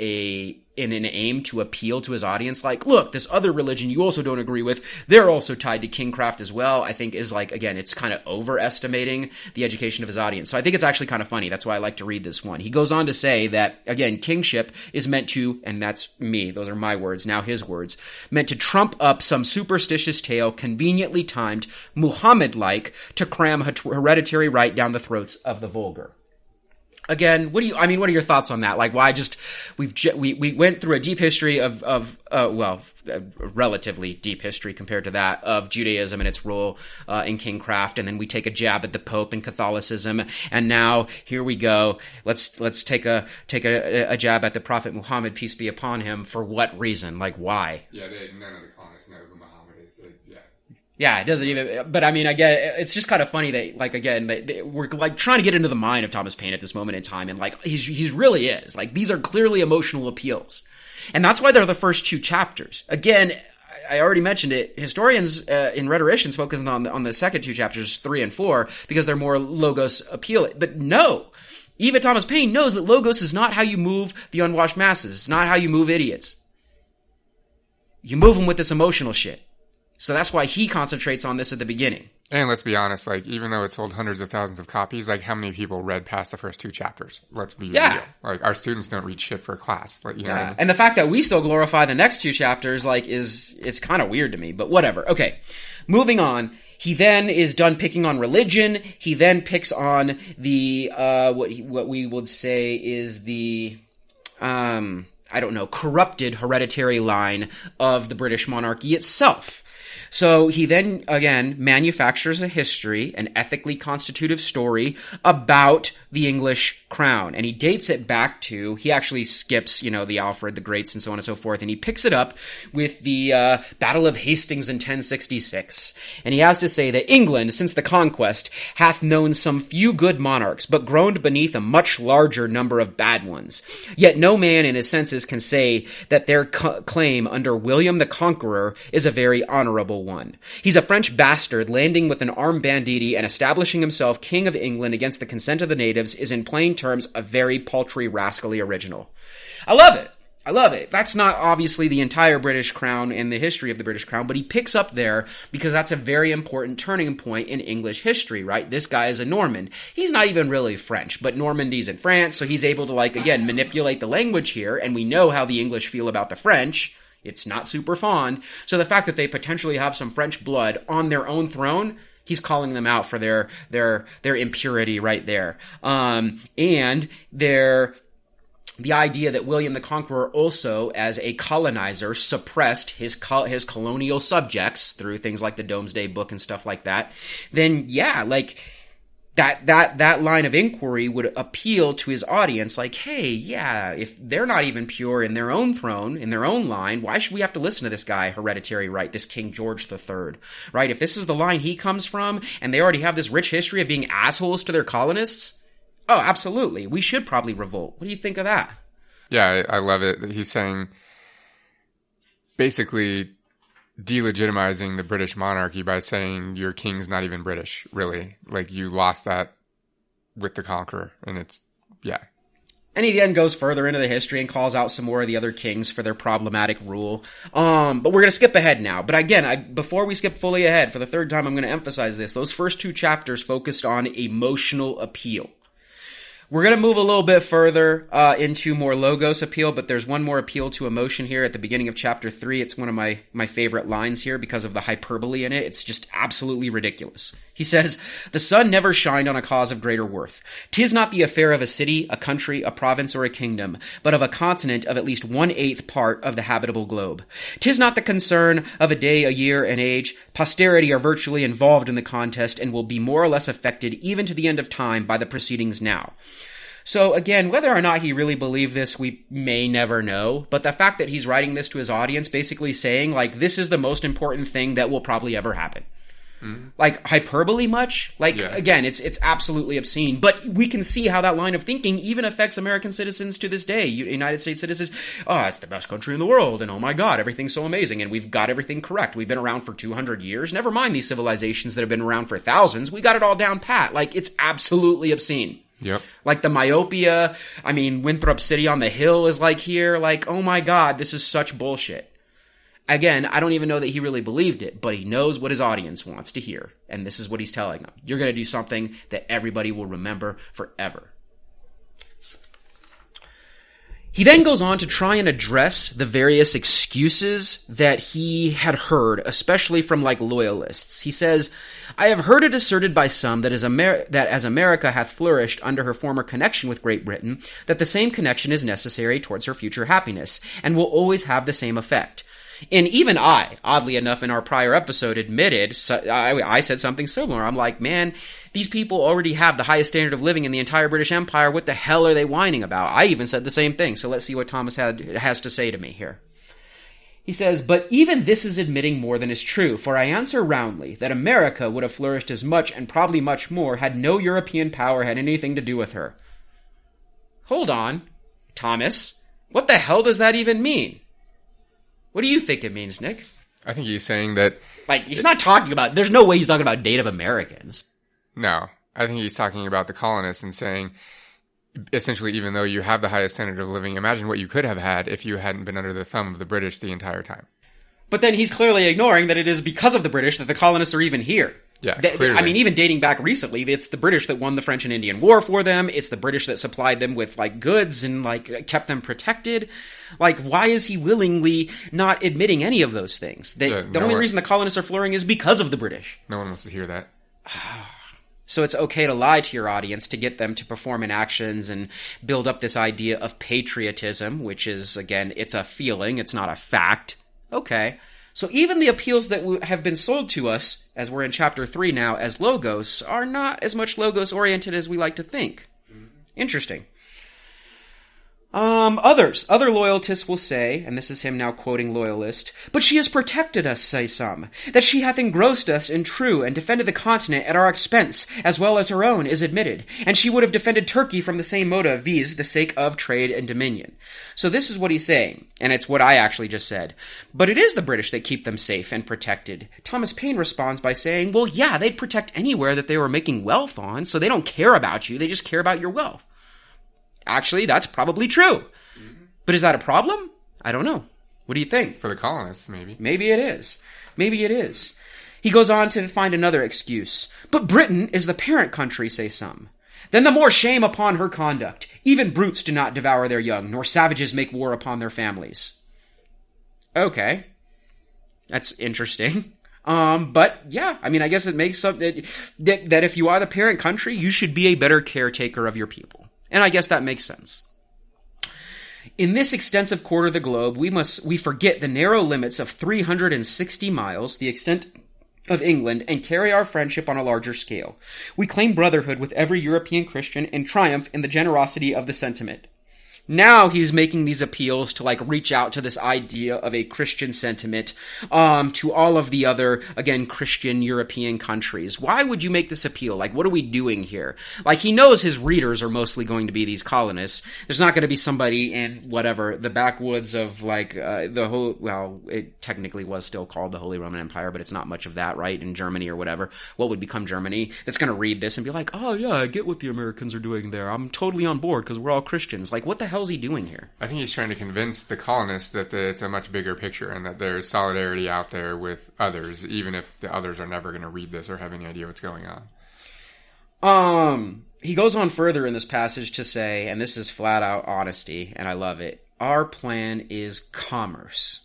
an aim to appeal to his audience, like, look, this other religion you also don't agree with, they're also tied to kingcraft as well, I think is like, again, it's kind of overestimating the education of his audience. So I think it's actually kind of funny. That's why I like to read this one. He goes on to say that, again, kingship is meant to, and that's me, those are my words, now his words, meant to trump up some superstitious tale conveniently timed, Muhammad-like, to cram hereditary right down the throats of the vulgar. Again, what are your thoughts on that? Like, why we went through a deep history relatively deep history compared to that of Judaism and its role in kingcraft, and then we take a jab at the Pope and Catholicism, and now here we go. Let's take a jab at the Prophet Muhammad, peace be upon him. For what reason? Like, why? Yeah, none of the colonists know who Muhammad is. Yeah, it doesn't even, but I mean, again, it's just kind of funny that, like, again, we're like trying to get into the mind of Thomas Paine at this moment in time, and like, he's really is. Like, these are clearly emotional appeals. And that's why they're the first two chapters. Again, I already mentioned it, historians and rhetoricians focus on the second two chapters, 3 and 4, because they're more logos appealing. But no, Even Thomas Paine knows that logos is not how you move the unwashed masses. It's not how you move idiots. You move them with this emotional shit. So that's why he concentrates on this at the beginning. And let's be honest, like, even though it sold hundreds of thousands of copies, like, how many people read past the first 2 chapters? Let's be real. Like, our students don't read shit for a class. Like, you know what I mean? And the fact that we still glorify the next 2 chapters, like, it's kind of weird to me, but whatever. Okay. Moving on. He then is done picking on religion. He then picks on the, what we would say is the, corrupted hereditary line of the British monarchy itself. So he then, again, manufactures a history, an ethically constitutive story about the English crown. And he dates it back to, he actually skips, the Alfred the Greats and so on and so forth. And he picks it up with the Battle of Hastings in 1066. And he has to say that England, since the conquest, hath known some few good monarchs, but groaned beneath a much larger number of bad ones. Yet no man in his senses can say that their claim under William the Conqueror is a very honorable one. He's a French bastard landing with an armed banditti and establishing himself king of England against the consent of the natives is in plain terms a very paltry, rascally original. I love it. I love it. That's not obviously the entire British crown and the history of the British crown, but he picks up there because that's a very important turning point in English history, right? This guy is a Norman. He's not even really French, but Normandy's in France, so he's able to, again, manipulate the language here, and we know how the English feel about the French. It's not super fond. So the fact that they potentially have some French blood on their own throne, he's calling them out for their impurity right there. And the idea that William the Conqueror also, as a colonizer, suppressed his colonial subjects through things like the Domesday Book and stuff like that, then that line of inquiry would appeal to his audience, hey, if they're not even pure in their own throne, in their own line, why should we have to listen to this guy, hereditary, right, this King George III, right? If this is the line he comes from, and they already have this rich history of being assholes to their colonists, oh, absolutely, we should probably revolt. What do you think of that? Yeah, I love it. He's saying, basically, delegitimizing the British monarchy by saying your king's not even British, really. You lost that with the conqueror, and it's, yeah. And he then goes further into the history and calls out some more of the other kings for their problematic rule. But we're going to skip ahead now. But again, before we skip fully ahead, for the third time, I'm going to emphasize this. Those first 2 chapters focused on emotional appeal. We're going to move a little bit further into more logos appeal, but there's one more appeal to emotion here at the beginning of chapter 3. It's one of my favorite lines here because of the hyperbole in it. It's just absolutely ridiculous. He says, "The sun never shined on a cause of greater worth. 'Tis not the affair of a city, a country, a province, or a kingdom, but of a continent of at least 1/8 part of the habitable globe. 'Tis not the concern of a day, a year, an age. Posterity are virtually involved in the contest and will be more or less affected even to the end of time by the proceedings now." So again, whether or not he really believed this, we may never know. But the fact that he's writing this to his audience, basically saying, this is the most important thing that will probably ever happen. Mm-hmm. Hyperbole much? Again, it's absolutely obscene. But we can see how that line of thinking even affects American citizens to this day. United States citizens, it's the best country in the world, and oh my God, everything's so amazing, and we've got everything correct. We've been around for 200 years. Never mind these civilizations that have been around for thousands. We got it all down pat. It's absolutely obscene. Yep. The myopia, Winthrop City on the Hill is here. Oh my God, this is such bullshit. Again, I don't even know that he really believed it, but he knows what his audience wants to hear. And this is what he's telling them. You're going to do something that everybody will remember forever. He then goes on to try and address the various excuses that he had heard, especially from loyalists. He says, "I have heard it asserted by some that as America hath flourished under her former connection with Great Britain, that the same connection is necessary towards her future happiness, and will always have the same effect. And even I, oddly enough, in our prior episode admitted, I said something similar. I'm like, man, these people already have the highest standard of living in the entire British Empire. What the hell are they whining about? I even said the same thing. So let's see what Thomas has to say to me here. He says, "But even this is admitting more than is true, for I answer roundly that America would have flourished as much and probably much more had no European power had anything to do with her." Hold on, Thomas. What the hell does that even mean? What do you think it means, Nick? I think he's saying that... he's not talking about... There's no way he's talking about Native Americans. No. I think he's talking about the colonists and saying... essentially, even though you have the highest standard of living, imagine what you could have had if you hadn't been under the thumb of the British the entire time. But then he's clearly ignoring that it is because of the British that the colonists are even here. Yeah, clearly. I mean, even dating back recently, it's the British that won the French and Indian War for them. It's the British that supplied them with, like, goods and, like, kept them protected. Like, why is he willingly not admitting any of those things? The only reason the colonists are flourishing is because of the British. No one wants to hear that. So it's okay to lie to your audience to get them to perform in actions and build up this idea of patriotism, which is, again, it's a feeling, it's not a fact. Okay. So even the appeals that have been sold to us, as we're in chapter 3 now, as logos, are not as much logos-oriented as we like to think. Interesting. Other loyalists will say, and this is him now quoting Loyalist, "But she has protected us, say some, that she hath engrossed us in true and defended the continent at our expense, as well as her own is admitted, and she would have defended Turkey from the same motive, viz. The sake of trade and dominion." So this is what he's saying, and it's what I actually just said. But it is the British that keep them safe and protected. Thomas Paine responds by saying, well, yeah, they'd protect anywhere that they were making wealth on, so they don't care about you, they just care about your wealth. Actually, that's probably true. But is that a problem? I don't know. What do you think? For the colonists, maybe. Maybe it is. Maybe it is. He goes on to find another excuse. "But Britain is the parent country, say some. Then the more shame upon her conduct. Even brutes do not devour their young, nor savages make war upon their families." Okay. That's interesting. But yeah, I mean, I guess it makes something that if you are the parent country, you should be a better caretaker of your people. And I guess that makes sense. In this extensive quarter of the globe, we forget the narrow limits of 360 miles, the extent of England, and carry our friendship on a larger scale. We claim brotherhood with every European Christian and triumph in the generosity of the sentiment. Now he's making these appeals to, like, reach out to this idea of a Christian sentiment to all of the other, again, Christian European countries. Why would you make this appeal? Like, what are we doing here? Like, he knows his readers are mostly going to be these colonists. There's not going to be somebody in, whatever, the backwoods of, like, it technically was still called the Holy Roman Empire, but it's not much of that, right? In Germany or whatever. What would become Germany? That's going to read this and be like, oh, yeah, I get what the Americans are doing there. I'm totally on board because we're all Christians. Like, what the hell is he doing here? I think he's trying to convince the colonists that it's a much bigger picture and that there's solidarity out there with others, even if the others are never going to read this or have any idea what's going on. He goes on further in this passage to say, and this is flat out honesty, and I love it, our plan is commerce.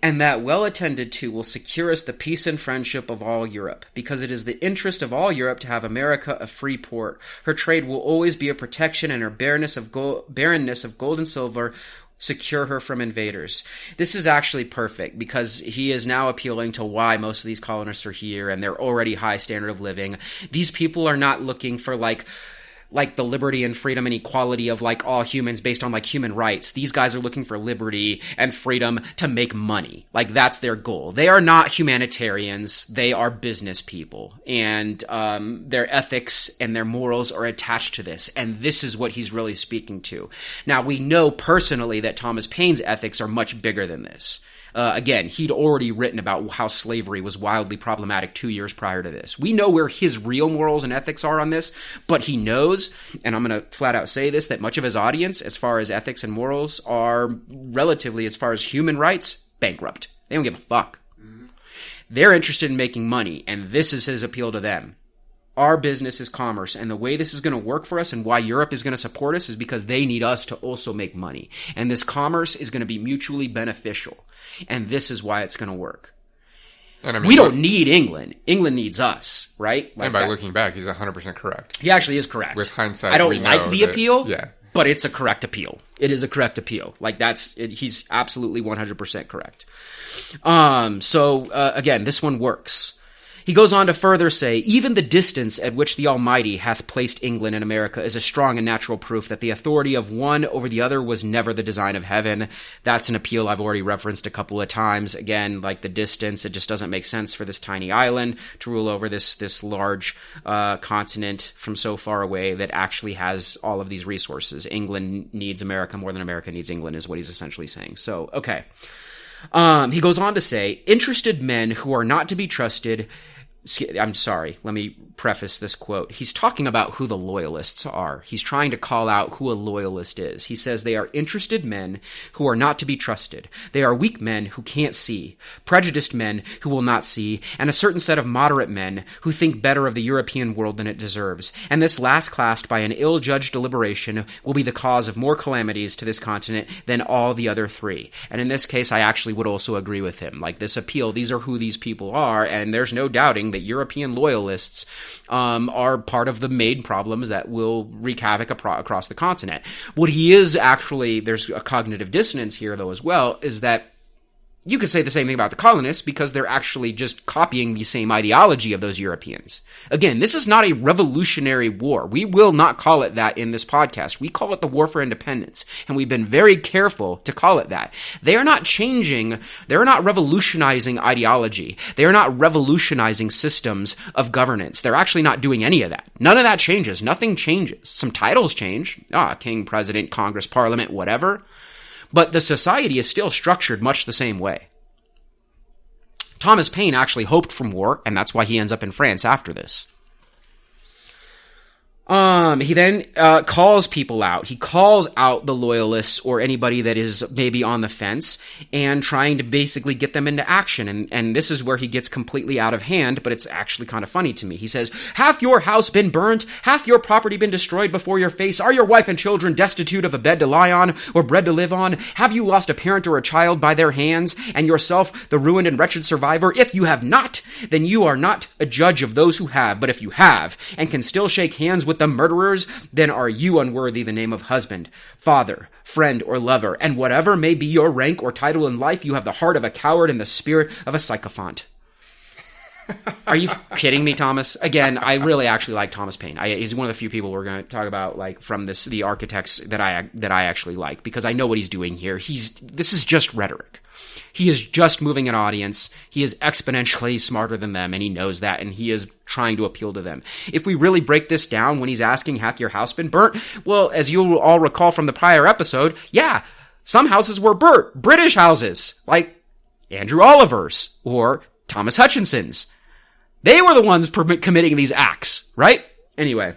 And that, well attended to, will secure us the peace and friendship of all Europe, because it is the interest of all Europe to have America a free port. Her trade will always be a protection, and her barrenness of gold and silver secure her from invaders. This is actually perfect, because he is now appealing to why most of these colonists are here, and their already high standard of living. These people are not looking for, like the liberty and freedom and equality of, like, all humans based on, like, human rights. These guys are looking for liberty and freedom to make money. Like, that's their goal. They are not humanitarians. They are business people. And their ethics and their morals are attached to this. And this is what he's really speaking to. Now, we know personally that Thomas Paine's ethics are much bigger than this. Again, he'd already written about how slavery was wildly problematic 2 years prior to this. We know where his real morals and ethics are on this, but he knows, and I'm going to flat out say this, that much of his audience, as far as ethics and morals, are relatively, as far as human rights, bankrupt. They don't give a fuck. They're interested in making money, and this is his appeal to them. Our business is commerce, and the way this is going to work for us and why Europe is going to support us is because they need us to also make money. And this commerce is going to be mutually beneficial. And this is why it's going to work. And I mean, we don't need England. England needs us, right? Like, and by looking back, he's 100% correct. He actually is correct. With hindsight, I don't like the appeal, yeah, but it's a correct appeal. It is a correct appeal. Like, he's absolutely 100% correct. Again, this one works. He goes on to further say, even the distance at which the Almighty hath placed England and America is a strong and natural proof that the authority of one over the other was never the design of heaven. That's an appeal I've already referenced a couple of times. Again, like the distance, it just doesn't make sense for this tiny island to rule over this large continent from so far away that actually has all of these resources. England needs America more than America needs England is what he's essentially saying. So, okay. He goes on to say, interested men who are not to be trusted I'm sorry, let me preface this quote. He's talking about who the loyalists are. He's trying to call out who a loyalist is. He says they are interested men who are not to be trusted. They are weak men who can't see, prejudiced men who will not see, and a certain set of moderate men who think better of the European world than it deserves. And this last class, by an ill-judged deliberation, will be the cause of more calamities to this continent than all the other three. And in this case, I actually would also agree with him. Like, this appeal, these are who these people are, and there's no doubting that European loyalists are part of the main problems that will wreak havoc across the continent. What he is actually, there's a cognitive dissonance here, though, as well, is that you could say the same thing about the colonists because they're actually just copying the same ideology of those Europeans. Again, this is not a revolutionary war. We will not call it that in this podcast. We call it the War for Independence, and we've been very careful to call it that. They are not changing, they're not revolutionizing ideology. They are not revolutionizing systems of governance. They're actually not doing any of that. None of that changes. Nothing changes. Some titles change. King, president, Congress, parliament, whatever. But the society is still structured much the same way. Thomas Paine actually hoped from war, and that's why he ends up in France after this. He then calls people out. He calls out the loyalists or anybody that is maybe on the fence and trying to basically get them into action. And this is where he gets completely out of hand, but it's actually kind of funny to me. He says, "Hath your house been burnt? Hath your property been destroyed before your face? Are your wife and children destitute of a bed to lie on or bread to live on? Have you lost a parent or a child by their hands, and yourself the ruined and wretched survivor? If you have not, then you are not a judge of those who have. But if you have, and can still shake hands with the murderers, then are you unworthy the name of husband, father, friend, or lover, and whatever may be your rank or title in life, you have the heart of a coward and the spirit of a sycophant." Are you kidding me, Thomas? Again, I really actually like Thomas Paine. He's one of the few people we're going to talk about, like, from the architects that I actually like, because I know what he's doing here. This is just rhetoric. He is just moving an audience. He is exponentially smarter than them, and he knows that, and he is trying to appeal to them. If we really break this down, when he's asking, "Hath your house been burnt?" Well, as you'll all recall from the prior episode, yeah, some houses were burnt. British houses, like Andrew Oliver's or Thomas Hutchinson's. They were the ones committing these acts, right? Anyway,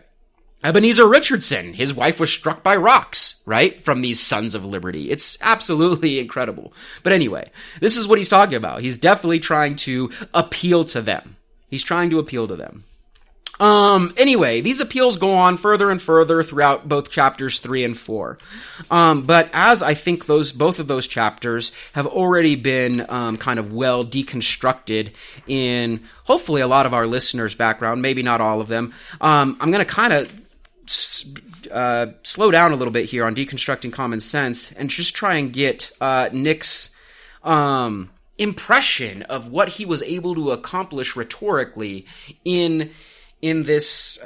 Ebenezer Richardson, his wife was struck by rocks, right? From these Sons of Liberty. It's absolutely incredible. But anyway, this is what he's talking about. He's definitely trying to appeal to them. He's trying to appeal to them. Anyway, these appeals go on further and further throughout both chapters 3 and 4. But as I think both of those chapters have already been kind of well deconstructed in hopefully a lot of our listeners' background, maybe not all of them, I'm going to kind of slow down a little bit here on deconstructing common sense and just try and get Nick's impression of what he was able to accomplish rhetorically in this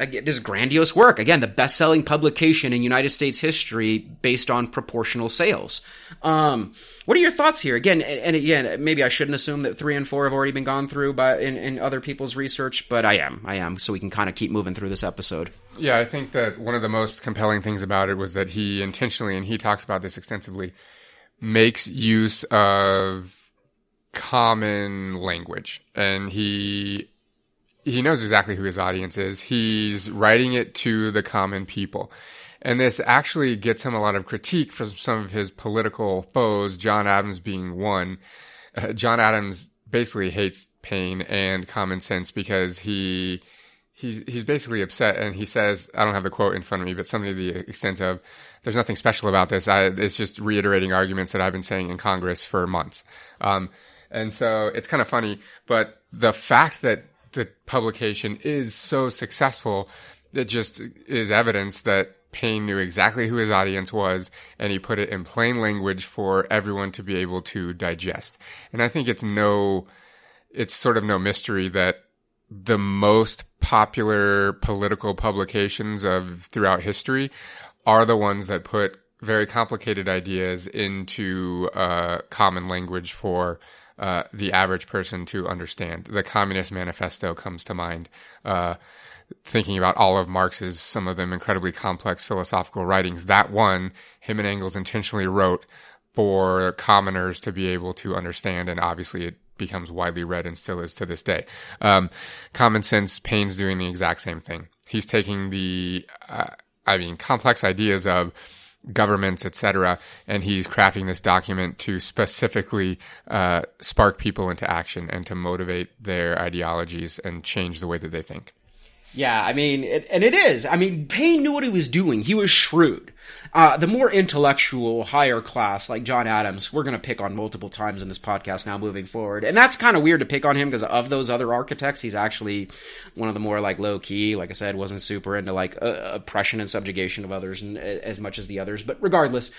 grandiose work. Again, the best-selling publication in United States history based on proportional sales. What are your thoughts here? Again, and again, maybe I shouldn't assume that 3 and 4 have already been gone through in other people's research, but I am, so we can kind of keep moving through this episode. Yeah, I think that one of the most compelling things about it was that he intentionally, and he talks about this extensively, makes use of common language. And he knows exactly who his audience is. He's writing it to the common people. And this actually gets him a lot of critique from some of his political foes, John Adams being one. John Adams basically hates Paine and common sense because he's basically upset, and he says, I don't have the quote in front of me, but something to the extent of, "There's nothing special about this. It's just reiterating arguments that I've been saying in Congress for months." And so it's kind of funny, but the fact that the publication is so successful, it just is evidence that Paine knew exactly who his audience was, and he put it in plain language for everyone to be able to digest. And I think it's sort of no mystery that the most popular political publications throughout history are the ones that put very complicated ideas into common language for the average person to understand. The Communist Manifesto comes to mind. Thinking about all of Marx's, some of them incredibly complex philosophical writings, that one, him and Engels intentionally wrote for commoners to be able to understand, and obviously it becomes widely read and still is to this day. Common Sense, Paine's doing the exact same thing. He's taking the, complex ideas of governments, etc., and he's crafting this document to specifically spark people into action and to motivate their ideologies and change the way that they think. Yeah, I mean, and it is. I mean, Paine knew what he was doing. He was shrewd. The more intellectual, higher class, like John Adams, we're going to pick on multiple times in this podcast now moving forward. And that's kind of weird to pick on him because of those other architects, he's actually one of the more like low key, like I said, wasn't super into like oppression and subjugation of others and, as much as the others. But regardless,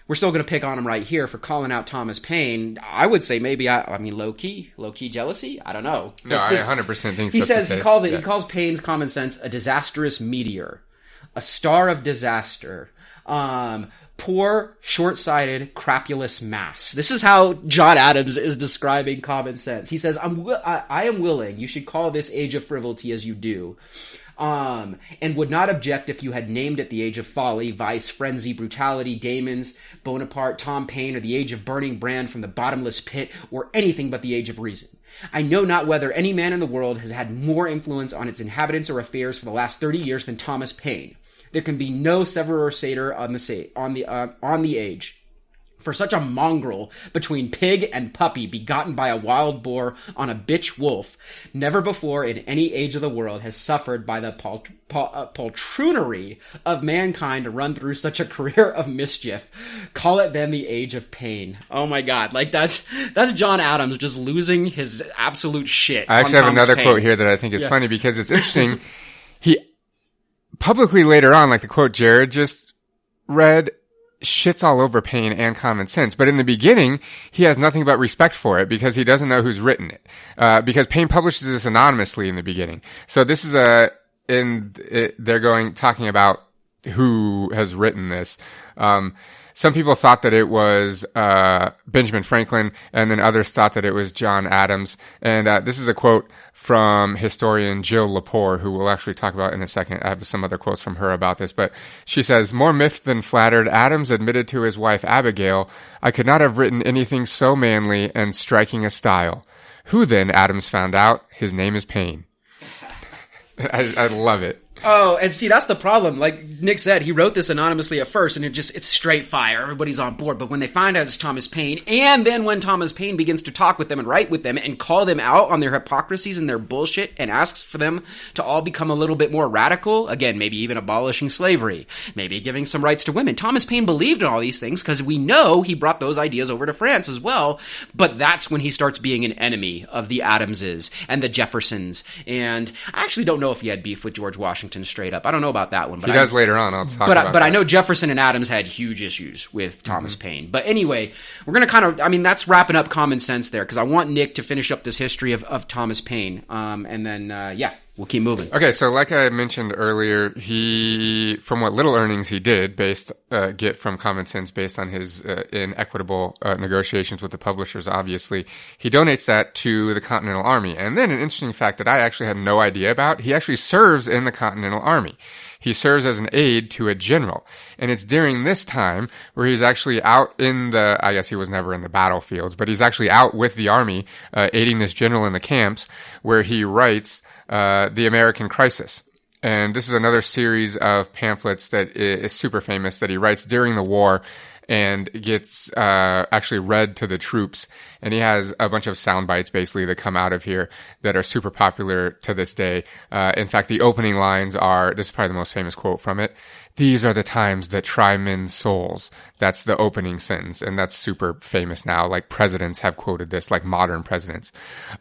we're still going to pick on him right here for calling out Thomas Paine. I would say maybe, low key jealousy? I don't know. No, I 100% think he says he calls Paine's Common Sense a disastrous meteor, a star of disaster, poor, short-sighted, crapulous mass. This is how John Adams is describing Common Sense. He says, I am willing, you should call this age of frivolity as you do, and would not object if you had named it the age of folly, vice, frenzy, brutality, Damons, Bonaparte, Tom Paine, or the age of burning brand from the bottomless pit, or anything but the age of reason. I know not whether any man in the world has had more influence on its inhabitants or affairs for the last 30 years than Thomas Paine. There can be no severer satyr on the age. For such a mongrel between pig and puppy begotten by a wild boar on a bitch wolf, never before in any age of the world has suffered by the poltroonery of mankind to run through such a career of mischief. Call it then the age of Paine. Oh my God, like that's John Adams just losing his absolute shit. I actually have another quote here that I think is funny because it's interesting. He publicly later on, like the quote Jared just read, shits all over Paine and Common Sense. But in the beginning, he has nothing but respect for it because he doesn't know who's written it. Because Paine publishes this anonymously in the beginning. So this is they're talking about who has written this. Some people thought that it was Benjamin Franklin, and then others thought that it was John Adams. And this is a quote from historian Jill Lepore, who we'll actually talk about in a second. I have some other quotes from her about this, but she says, "More miffed than flattered, Adams admitted to his wife Abigail, I could not have written anything so manly and striking a style. Who then, Adams found out, his name is Paine." I love it. Oh, and see, that's the problem. Like Nick said, he wrote this anonymously at first, and it's straight fire. Everybody's on board. But when they find out it's Thomas Paine, and then when Thomas Paine begins to talk with them and write with them and call them out on their hypocrisies and their bullshit and asks for them to all become a little bit more radical, again, maybe even abolishing slavery, maybe giving some rights to women. Thomas Paine believed in all these things because we know he brought those ideas over to France as well. But that's when he starts being an enemy of the Adamses and the Jeffersons. And I actually don't know if he had beef with George Washington straight up. I don't know about that one. But he does later on. I'll talk about that. But I know Jefferson and Adams had huge issues with Thomas Paine. But anyway, we're going to that's wrapping up Common Sense there because I want Nick to finish up this history of Thomas Paine. And then, we'll keep moving. Okay, so like I mentioned earlier, he, from what little earnings he did get from Common Sense based on his inequitable negotiations with the publishers, obviously, he donates that to the Continental Army. And then an interesting fact that I actually had no idea about, he actually serves in the Continental Army. He serves as an aide to a general. And it's during this time where he's actually out in I guess he was never in the battlefields, but he's actually out with the army, aiding this general in the camps, where he writes The American Crisis. And this is another series of pamphlets that is super famous that he writes during the war and gets actually read to the troops. And he has a bunch of sound bites basically that come out of here that are super popular to this day. In fact, the opening lines are, this is probably the most famous quote from it, "These are the times that try men's souls." That's the opening sentence, and that's super famous now. Like presidents have quoted this, like modern presidents.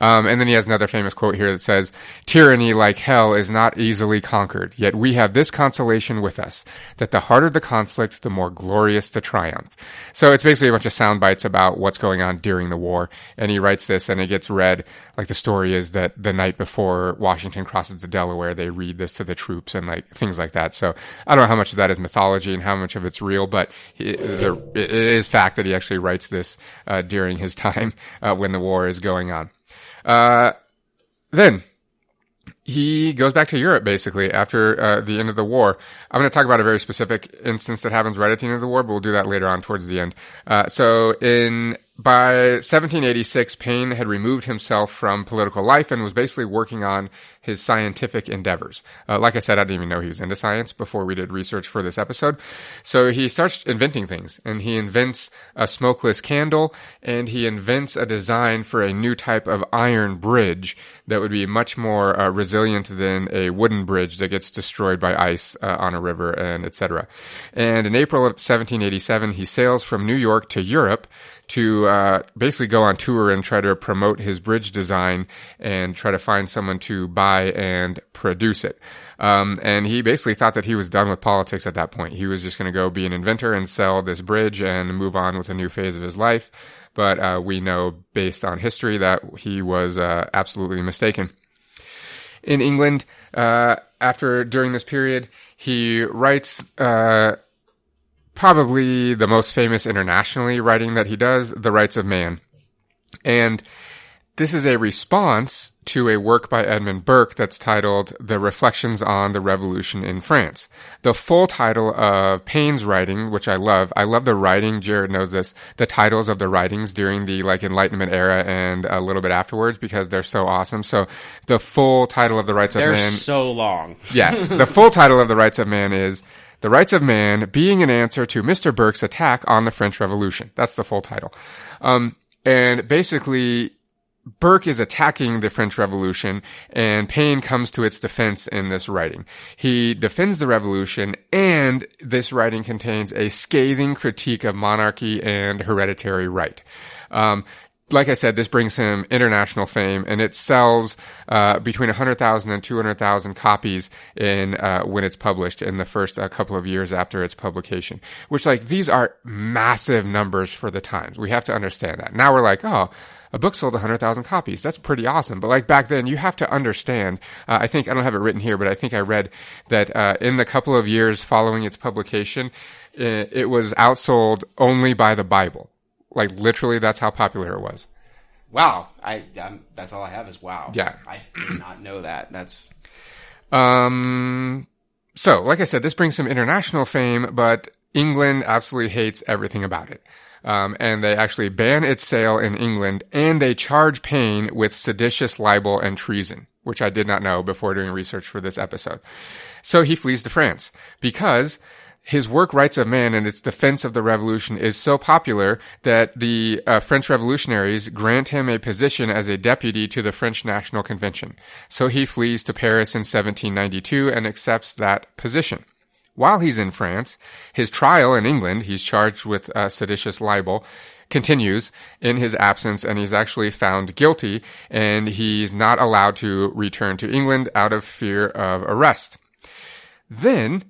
And then he has another famous quote here that says, "Tyranny, like hell, is not easily conquered. Yet we have this consolation with us, that the harder the conflict, the more glorious the triumph." So it's basically a bunch of sound bites about what's going on during the war. And he writes this, and it gets read. Like the story is that the night before Washington crosses the Delaware, they read this to the troops and like things like that. So I don't know how much of that is mythology and how much of it's real, but it is fact that he actually writes this during his time when the war is going on. Then he goes back to Europe basically after the end of the war. I'm going to talk about a very specific instance that happens right at the end of the war, but we'll do that later on towards the end. So in by 1786, Paine had removed himself from political life and was basically working on his scientific endeavors. Like I said, I didn't even know he was into science before we did research for this episode. So he starts inventing things, and he invents a smokeless candle, and he invents a design for a new type of iron bridge that would be much more resilient than a wooden bridge that gets destroyed by ice on a river, and etc. And in April of 1787, he sails from New York to Europe to basically go on tour and try to promote his bridge design and try to find someone to buy and produce it. And he basically thought that he was done with politics at that point. He was just going to go be an inventor and sell this bridge and move on with a new phase of his life. But we know, based on history, that he was absolutely mistaken. In England, during this period, he writes probably the most famous internationally writing that he does, The Rights of Man. And this is a response to a work by Edmund Burke that's titled The Reflections on the Revolution in France. The full title of Paine's writing, which I love the writing, Jared knows this, the titles of the writings during the Enlightenment era and a little bit afterwards, because they're so awesome. So the full title of The Rights of Man... They're so long. Yeah. The full title of The Rights of Man is The Rights of Man Being an Answer to Mr. Burke's Attack on the French Revolution. That's the full title. And basically, Burke is attacking the French Revolution, and Paine comes to its defense in this writing. He defends the revolution, and this writing contains a scathing critique of monarchy and hereditary right. Like I said, this brings him international fame, and it sells between 100,000 and 200,000 copies when it's published in the first couple of years after its publication. Which, these are massive numbers for the times. We have to understand that. Now we're like, oh, a book sold 100,000 copies. That's pretty awesome. But back then, you have to understand, I think, I don't have it written here, but I think I read that in the couple of years following its publication, it was outsold only by the Bible. Literally, that's how popular it was. Wow. That's all I have is wow. Yeah. I did not know that. That's... So, like I said, this brings some international fame, but England absolutely hates everything about it. And they actually ban its sale in England, and they charge Paine with seditious libel and treason, which I did not know before doing research for this episode. So he flees to France because his work, Rights of Man, and its defense of the revolution is so popular that the French revolutionaries grant him a position as a deputy to the French National Convention. So he flees to Paris in 1792 and accepts that position. While he's in France, his trial in England, he's charged with seditious libel, continues in his absence, and he's actually found guilty, and he's not allowed to return to England out of fear of arrest. Then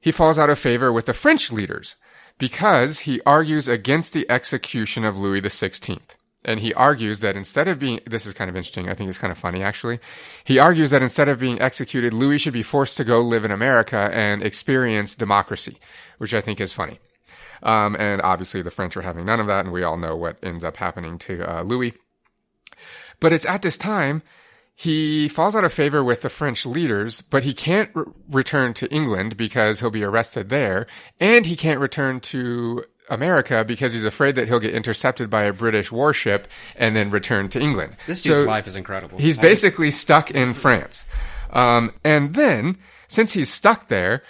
he falls out of favor with the French leaders because he argues against the execution of Louis XVI. And he argues that instead of being, this is kind of interesting, I think it's kind of funny actually, he argues that instead of being executed, Louis should be forced to go live in America and experience democracy, which I think is funny. And obviously the French are having none of that, and we all know what ends up happening to Louis. But it's at this time he falls out of favor with the French leaders, but he can't return to England because he'll be arrested there, and he can't return to America because he's afraid that he'll get intercepted by a British warship and then return to England. This dude's life is incredible. He's basically stuck in France. And then, since he's stuck there,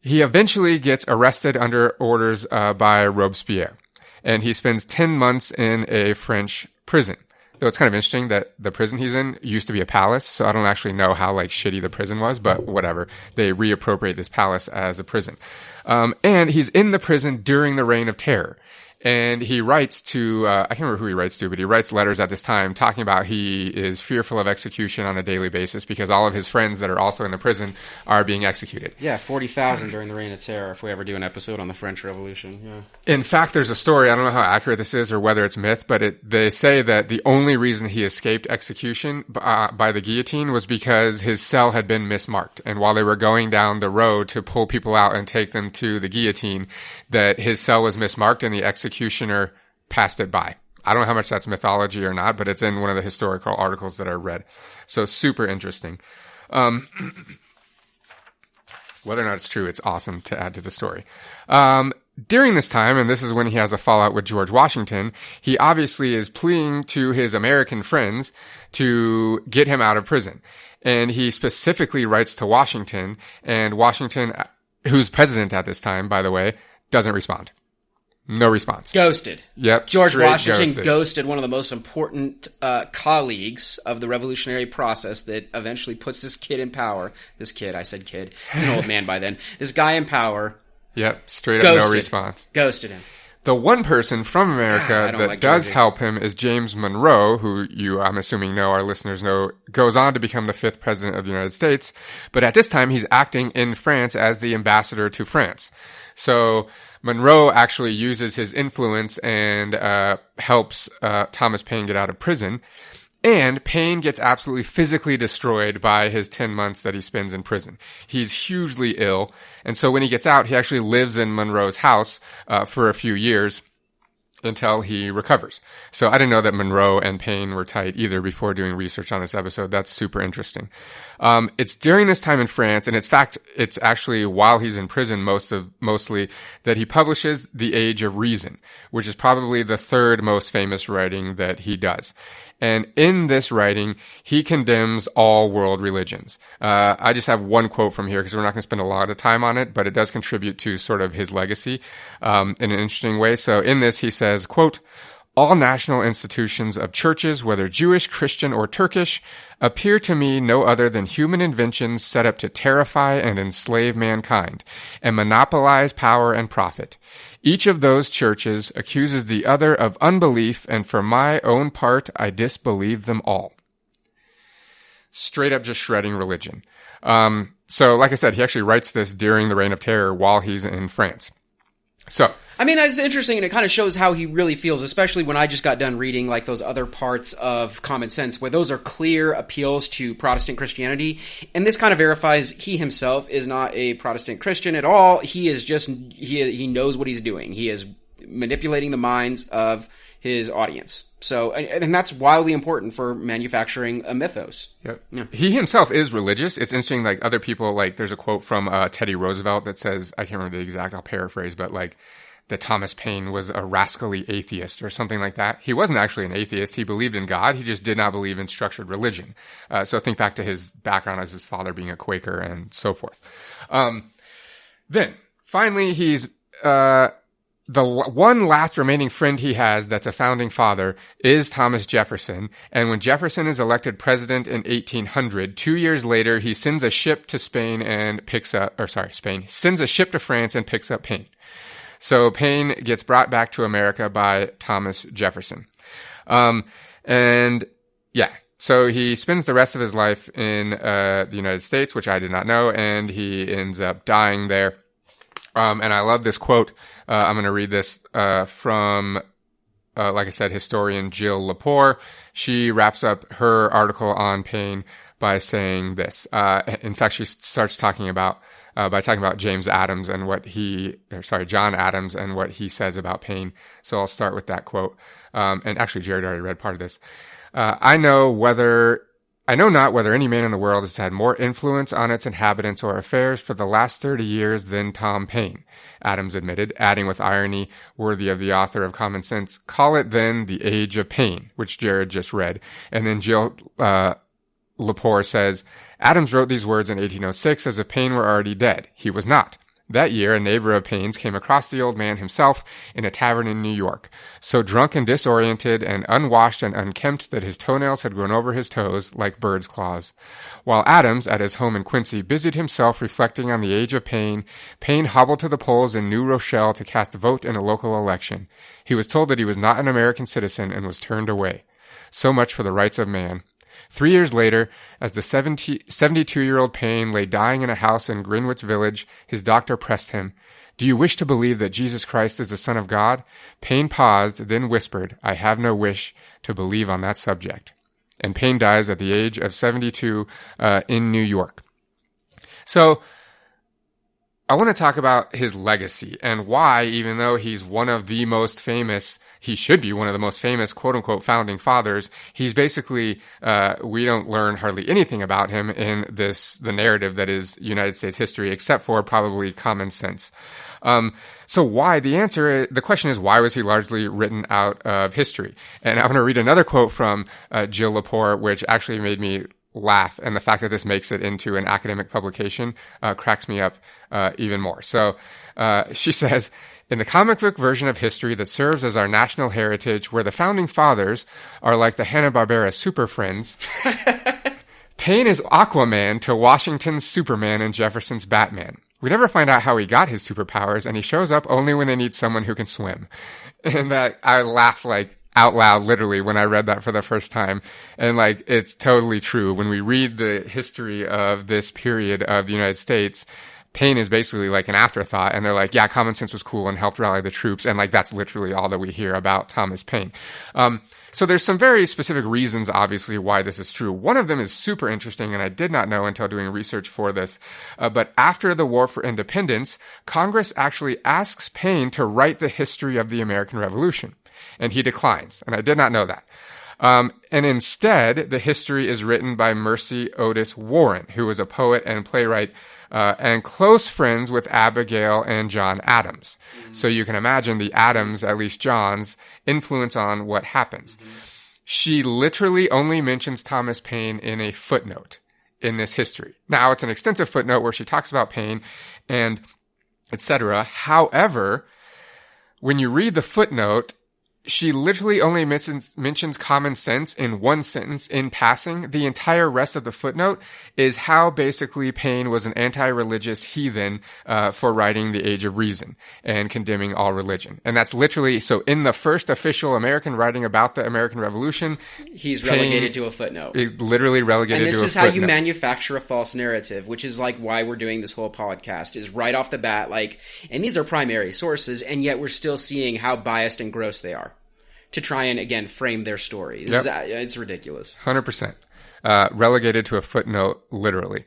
he eventually gets arrested under orders by Robespierre. And he spends 10 months in a French prison. Though it's kind of interesting that the prison he's in used to be a palace, so I don't actually know how shitty the prison was, but whatever. They reappropriate this palace as a prison. And he's in the prison during the Reign of Terror. And he writes to, I can't remember who he writes to, but he writes letters at this time talking about he is fearful of execution on a daily basis because all of his friends that are also in the prison are being executed. Yeah, 40,000 during the Reign of Terror, if we ever do an episode on the French Revolution. Yeah. In fact, there's a story, I don't know how accurate this is or whether it's myth, but they say that the only reason he escaped execution by the guillotine was because his cell had been mismarked. And while they were going down the road to pull people out and take them to the guillotine, that his cell was mismarked and the executioner passed it by. I don't know how much that's mythology or not, but it's in one of the historical articles that I read. So super interesting. Whether or not it's true, it's awesome to add to the story. during this time, and this is when he has a fallout with George Washington, he obviously is pleading to his American friends to get him out of prison. And he specifically writes to Washington, and Washington, who's president at this time, by the way, doesn't respond. No response. Ghosted. Yep. George Washington ghosted one of the most important colleagues of the revolutionary process that eventually puts this kid in power. This kid, I said kid. He's an old man by then. This guy in power. Yep. Straight up no response. Ghosted him. The one person from America that does help him is James Monroe, who I'm assuming our listeners know, goes on to become the 5th president of the United States. But at this time, he's acting in France as the ambassador to France. So Monroe actually uses his influence and helps Thomas Paine get out of prison. And Paine gets absolutely physically destroyed by his 10 months that he spends in prison. He's hugely ill. And so when he gets out, he actually lives in Monroe's house for a few years until he recovers. So I didn't know that Monroe and Paine were tight either before doing research on this episode. That's super interesting. It's during this time in France, and in fact, it's actually while he's in prison mostly that he publishes The Age of Reason, which is probably the 3rd most famous writing that he does. And in this writing, he condemns all world religions. I just have one quote from here because we're not going to spend a lot of time on it, but it does contribute to sort of his legacy in an interesting way. So in this, he says, quote, "All national institutions of churches, whether Jewish, Christian, or Turkish, appear to me no other than human inventions set up to terrify and enslave mankind and monopolize power and profit. Each of those churches accuses the other of unbelief, and for my own part, I disbelieve them all." Straight up just shredding religion. So like I said, he actually writes this during the Reign of Terror while he's in France. So, I mean, it's interesting, and it kind of shows how he really feels, especially when I just got done reading like those other parts of Common Sense, where those are clear appeals to Protestant Christianity. And this kind of verifies he himself is not a Protestant Christian at all. He is just, he knows what he's doing. He is manipulating the minds of his audience. So, and that's wildly important for manufacturing a mythos. Yep. Yeah. He himself is religious. It's interesting, like other people, like there's a quote from Teddy Roosevelt that says, I can't remember the exact, I'll paraphrase, but like that Thomas Paine was a rascally atheist or something like that. He wasn't actually an atheist. He believed in God. He just did not believe in structured religion. So think back to his background as his father being a Quaker and so forth. Then finally, he's, the one last remaining friend he has that's a founding father is Thomas Jefferson. And when Jefferson is elected president in 1800, 2 years later, he sends a ship to Spain and sends a ship to France and picks up Paine. So Paine gets brought back to America by Thomas Jefferson. So he spends the rest of his life in the United States, which I did not know, and he ends up dying there. And I love this quote. I'm going to read this from, like I said, historian Jill Lepore. She wraps up her article on Paine by saying this. In fact, she starts talking about by talking about John Adams and what he says about Paine. So I'll start with that quote. And actually, Jared already read part of this. I know not whether any man in the world has had more influence on its inhabitants or affairs for the last 30 years than Tom Paine, Adams admitted, adding with irony worthy of the author of Common Sense, call it then the Age of Paine, which Jared just read. And then Jill Lepore says, Adams wrote these words in 1806 as if Paine were already dead. He was not. That year, a neighbor of Paine's came across the old man himself in a tavern in New York, so drunk and disoriented and unwashed and unkempt that his toenails had grown over his toes like birds' claws. While Adams, at his home in Quincy, busied himself reflecting on the age of Paine, Paine hobbled to the polls in New Rochelle to cast a vote in a local election. He was told that he was not an American citizen and was turned away. So much for the rights of man. 3 years later, as the 72-year-old Paine lay dying in a house in Greenwich Village, his doctor pressed him, "Do you wish to believe that Jesus Christ is the Son of God?" Paine paused, then whispered, "I have no wish to believe on that subject." And Paine dies at the age of 72 in New York. So, I want to talk about his legacy and why, even though he's one of the most famous, he should be one of the most famous quote unquote founding fathers, he's basically, we don't learn hardly anything about him in the narrative that is United States history, except for probably common sense. So why? The question is, why was he largely written out of history? And I'm going to read another quote from Jill Lepore, which actually made me laugh, and the fact that this makes it into an academic publication cracks me up even more. So she says, in the comic book version of history that serves as our national heritage, where the founding fathers are like the Hanna-Barbera Super Friends, Paine is Aquaman to Washington's Superman and Jefferson's Batman. We never find out how he got his superpowers, and he shows up only when they need someone who can swim. And I laughed like out loud, literally, when I read that for the first time. And like, it's totally true. When we read the history of this period of the United States, Paine is basically like an afterthought. And they're like, yeah, common sense was cool and helped rally the troops. And like, that's literally all that we hear about Thomas Paine. So there's some very specific reasons, obviously, why this is true. One of them is super interesting, and I did not know until doing research for this. But after the War for Independence, Congress actually asks Paine to write the history of the American Revolution. And he declines, and I did not know that. And instead, the history is written by Mercy Otis Warren, who was a poet and playwright and close friends with Abigail and John Adams. Mm-hmm. So you can imagine the Adams, at least John's, influence on what happens. Mm-hmm. She literally only mentions Thomas Paine in a footnote in this history. Now, it's an extensive footnote where she talks about Paine and etc. However, when you read the footnote, she literally only mentions common sense in one sentence in passing. The entire rest of the footnote is how basically Paine was an anti-religious heathen for writing The Age of Reason and condemning all religion. And that's literally, so in the first official American writing about the American Revolution, he's relegated to a footnote. He's literally relegated to a footnote. And this is how you manufacture a false narrative, which is like why we're doing this whole podcast, is right off the bat, like, and these are primary sources, and yet we're still seeing how biased and gross they are to try and, again, frame their story. It's ridiculous. 100%. Relegated to a footnote, literally.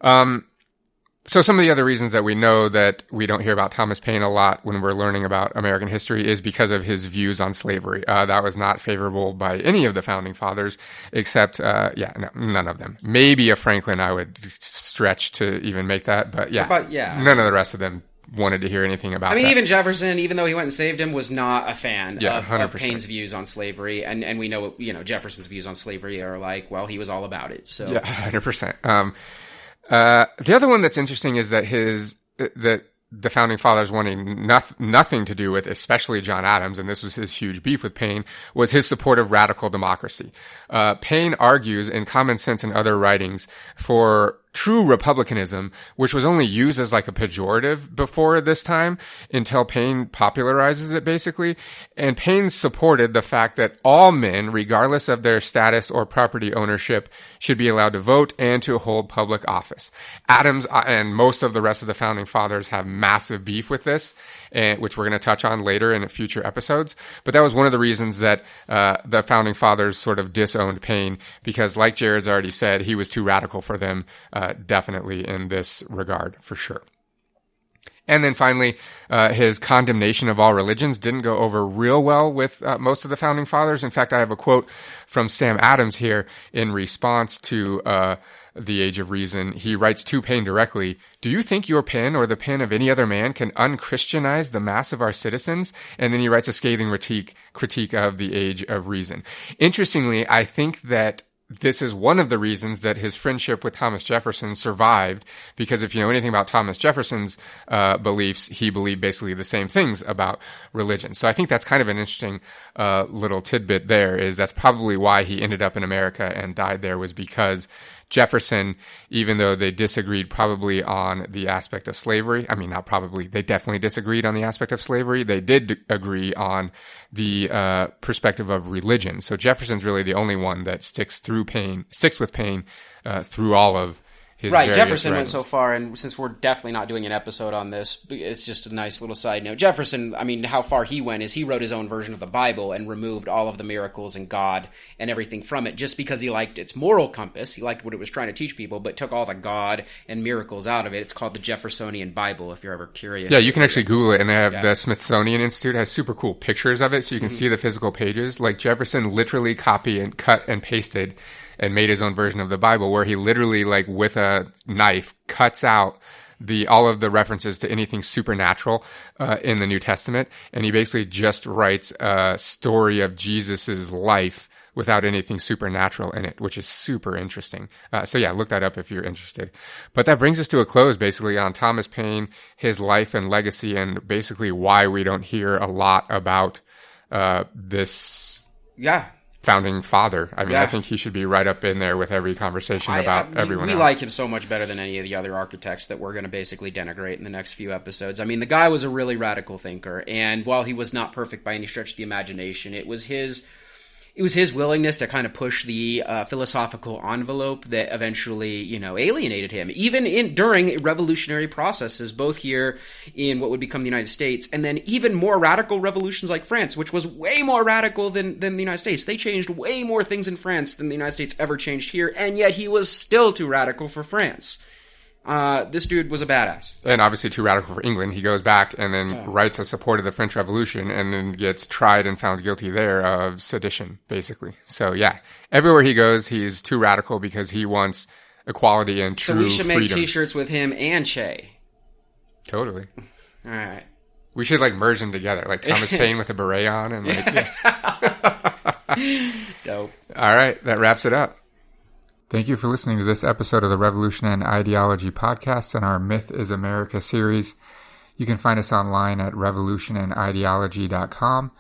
So some of the other reasons that we know that we don't hear about Thomas Paine a lot when we're learning about American history is because of his views on slavery. That was not favorable by any of the founding fathers, except, none of them. Maybe a Franklin I would stretch to even make that, but none of the rest of them wanted to hear anything about that. I mean, even Jefferson, even though he went and saved him, was not a fan of Paine's views on slavery. And we know, Jefferson's views on slavery are like, well, he was all about it. So yeah, 100%. The other one that's interesting is that the founding fathers wanting nothing to do with, especially John Adams, and this was his huge beef with Paine, was his support of radical democracy. Paine argues in Common Sense and other writings for true republicanism, which was only used as like a pejorative before this time until Paine popularizes it, basically. And Paine supported the fact that all men, regardless of their status or property ownership, should be allowed to vote and to hold public office. Adams and most of the rest of the founding fathers have massive beef with this, which we're going to touch on later in future episodes. But that was one of the reasons that the founding fathers sort of disowned Paine, because like Jared's already said, he was too radical for them, definitely in this regard, for sure. And then finally, his condemnation of all religions didn't go over real well with most of the founding fathers. In fact, I have a quote from Sam Adams here in response to The Age of Reason. He writes to Paine directly, "Do you think your pen or the pen of any other man can unchristianize the mass of our citizens?" And then he writes a scathing critique of The Age of Reason. Interestingly, I think that this is one of the reasons that his friendship with Thomas Jefferson survived, because if you know anything about Thomas Jefferson's beliefs, he believed basically the same things about religion. So I think that's kind of an interesting little tidbit there, is that's probably why he ended up in America and died there, was because Jefferson, even though they disagreed probably on the aspect of slavery, I mean, not probably, they definitely disagreed on the aspect of slavery, they did agree on the perspective of religion. So Jefferson's really the only one that sticks with Paine through all of Right, various Jefferson went writings. so far, and since we're definitely not doing an episode on this, it's just a nice little side note. Jefferson, I mean, how far he went is he wrote his own version of the Bible and removed all of the miracles and God and everything from it just because he liked its moral compass. He liked what it was trying to teach people, but took all the God and miracles out of it. It's called the Jeffersonian Bible, if you're ever curious. Yeah, you can actually Google it, and they have the Smithsonian Institute has super cool pictures of it, so you can see the physical pages. Like Jefferson literally copied and cut and pasted and made his own version of the Bible, where he literally, like with a knife, cuts out all of the references to anything supernatural in the New Testament, and he basically just writes a story of Jesus's life without anything supernatural in it, which is super interesting. So yeah, look that up if you're interested. But that brings us to a close, basically, on Thomas Paine, his life and legacy, and basically why we don't hear a lot about this founding father. I mean, I think he should be right up in there with every conversation about everyone else. We like him so much better than any of the other architects that we're going to basically denigrate in the next few episodes. I mean, the guy was a really radical thinker, and while he was not perfect by any stretch of the imagination, it was his willingness to kind of push the philosophical envelope that eventually, alienated him, even during revolutionary processes, both here in what would become the United States, and then even more radical revolutions like France, which was way more radical than the United States. They changed way more things in France than the United States ever changed here, and yet he was still too radical for France. This dude was a badass. And obviously too radical for England. He goes back and then writes a support of the French Revolution and then gets tried and found guilty there of sedition, basically. So yeah, everywhere he goes, he's too radical because he wants equality and true freedom. So we should make t-shirts with him and Che. Totally. All right. We should merge them together, like Thomas Paine with a beret on and Dope. All right, that wraps it up. Thank you for listening to this episode of the Revolution and Ideology podcast and our Myth is America series. You can find us online at revolutionandideology.com.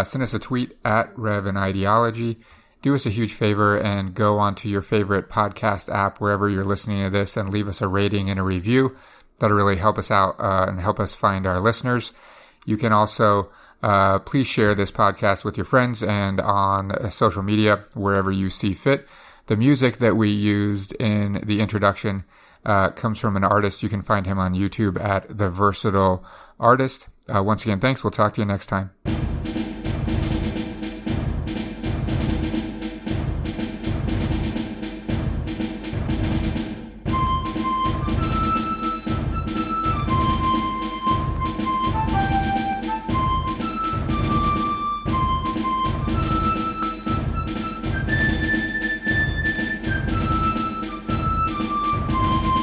Send us a tweet at Rev and Ideology. Do us a huge favor and go onto your favorite podcast app, wherever you're listening to this, and leave us a rating and a review. That'll really help us out and help us find our listeners. You can also please share this podcast with your friends and on social media, wherever you see fit. The music that we used in the introduction comes from an artist. You can find him on YouTube at The Versatile Artist. Once again, thanks. We'll talk to you next time.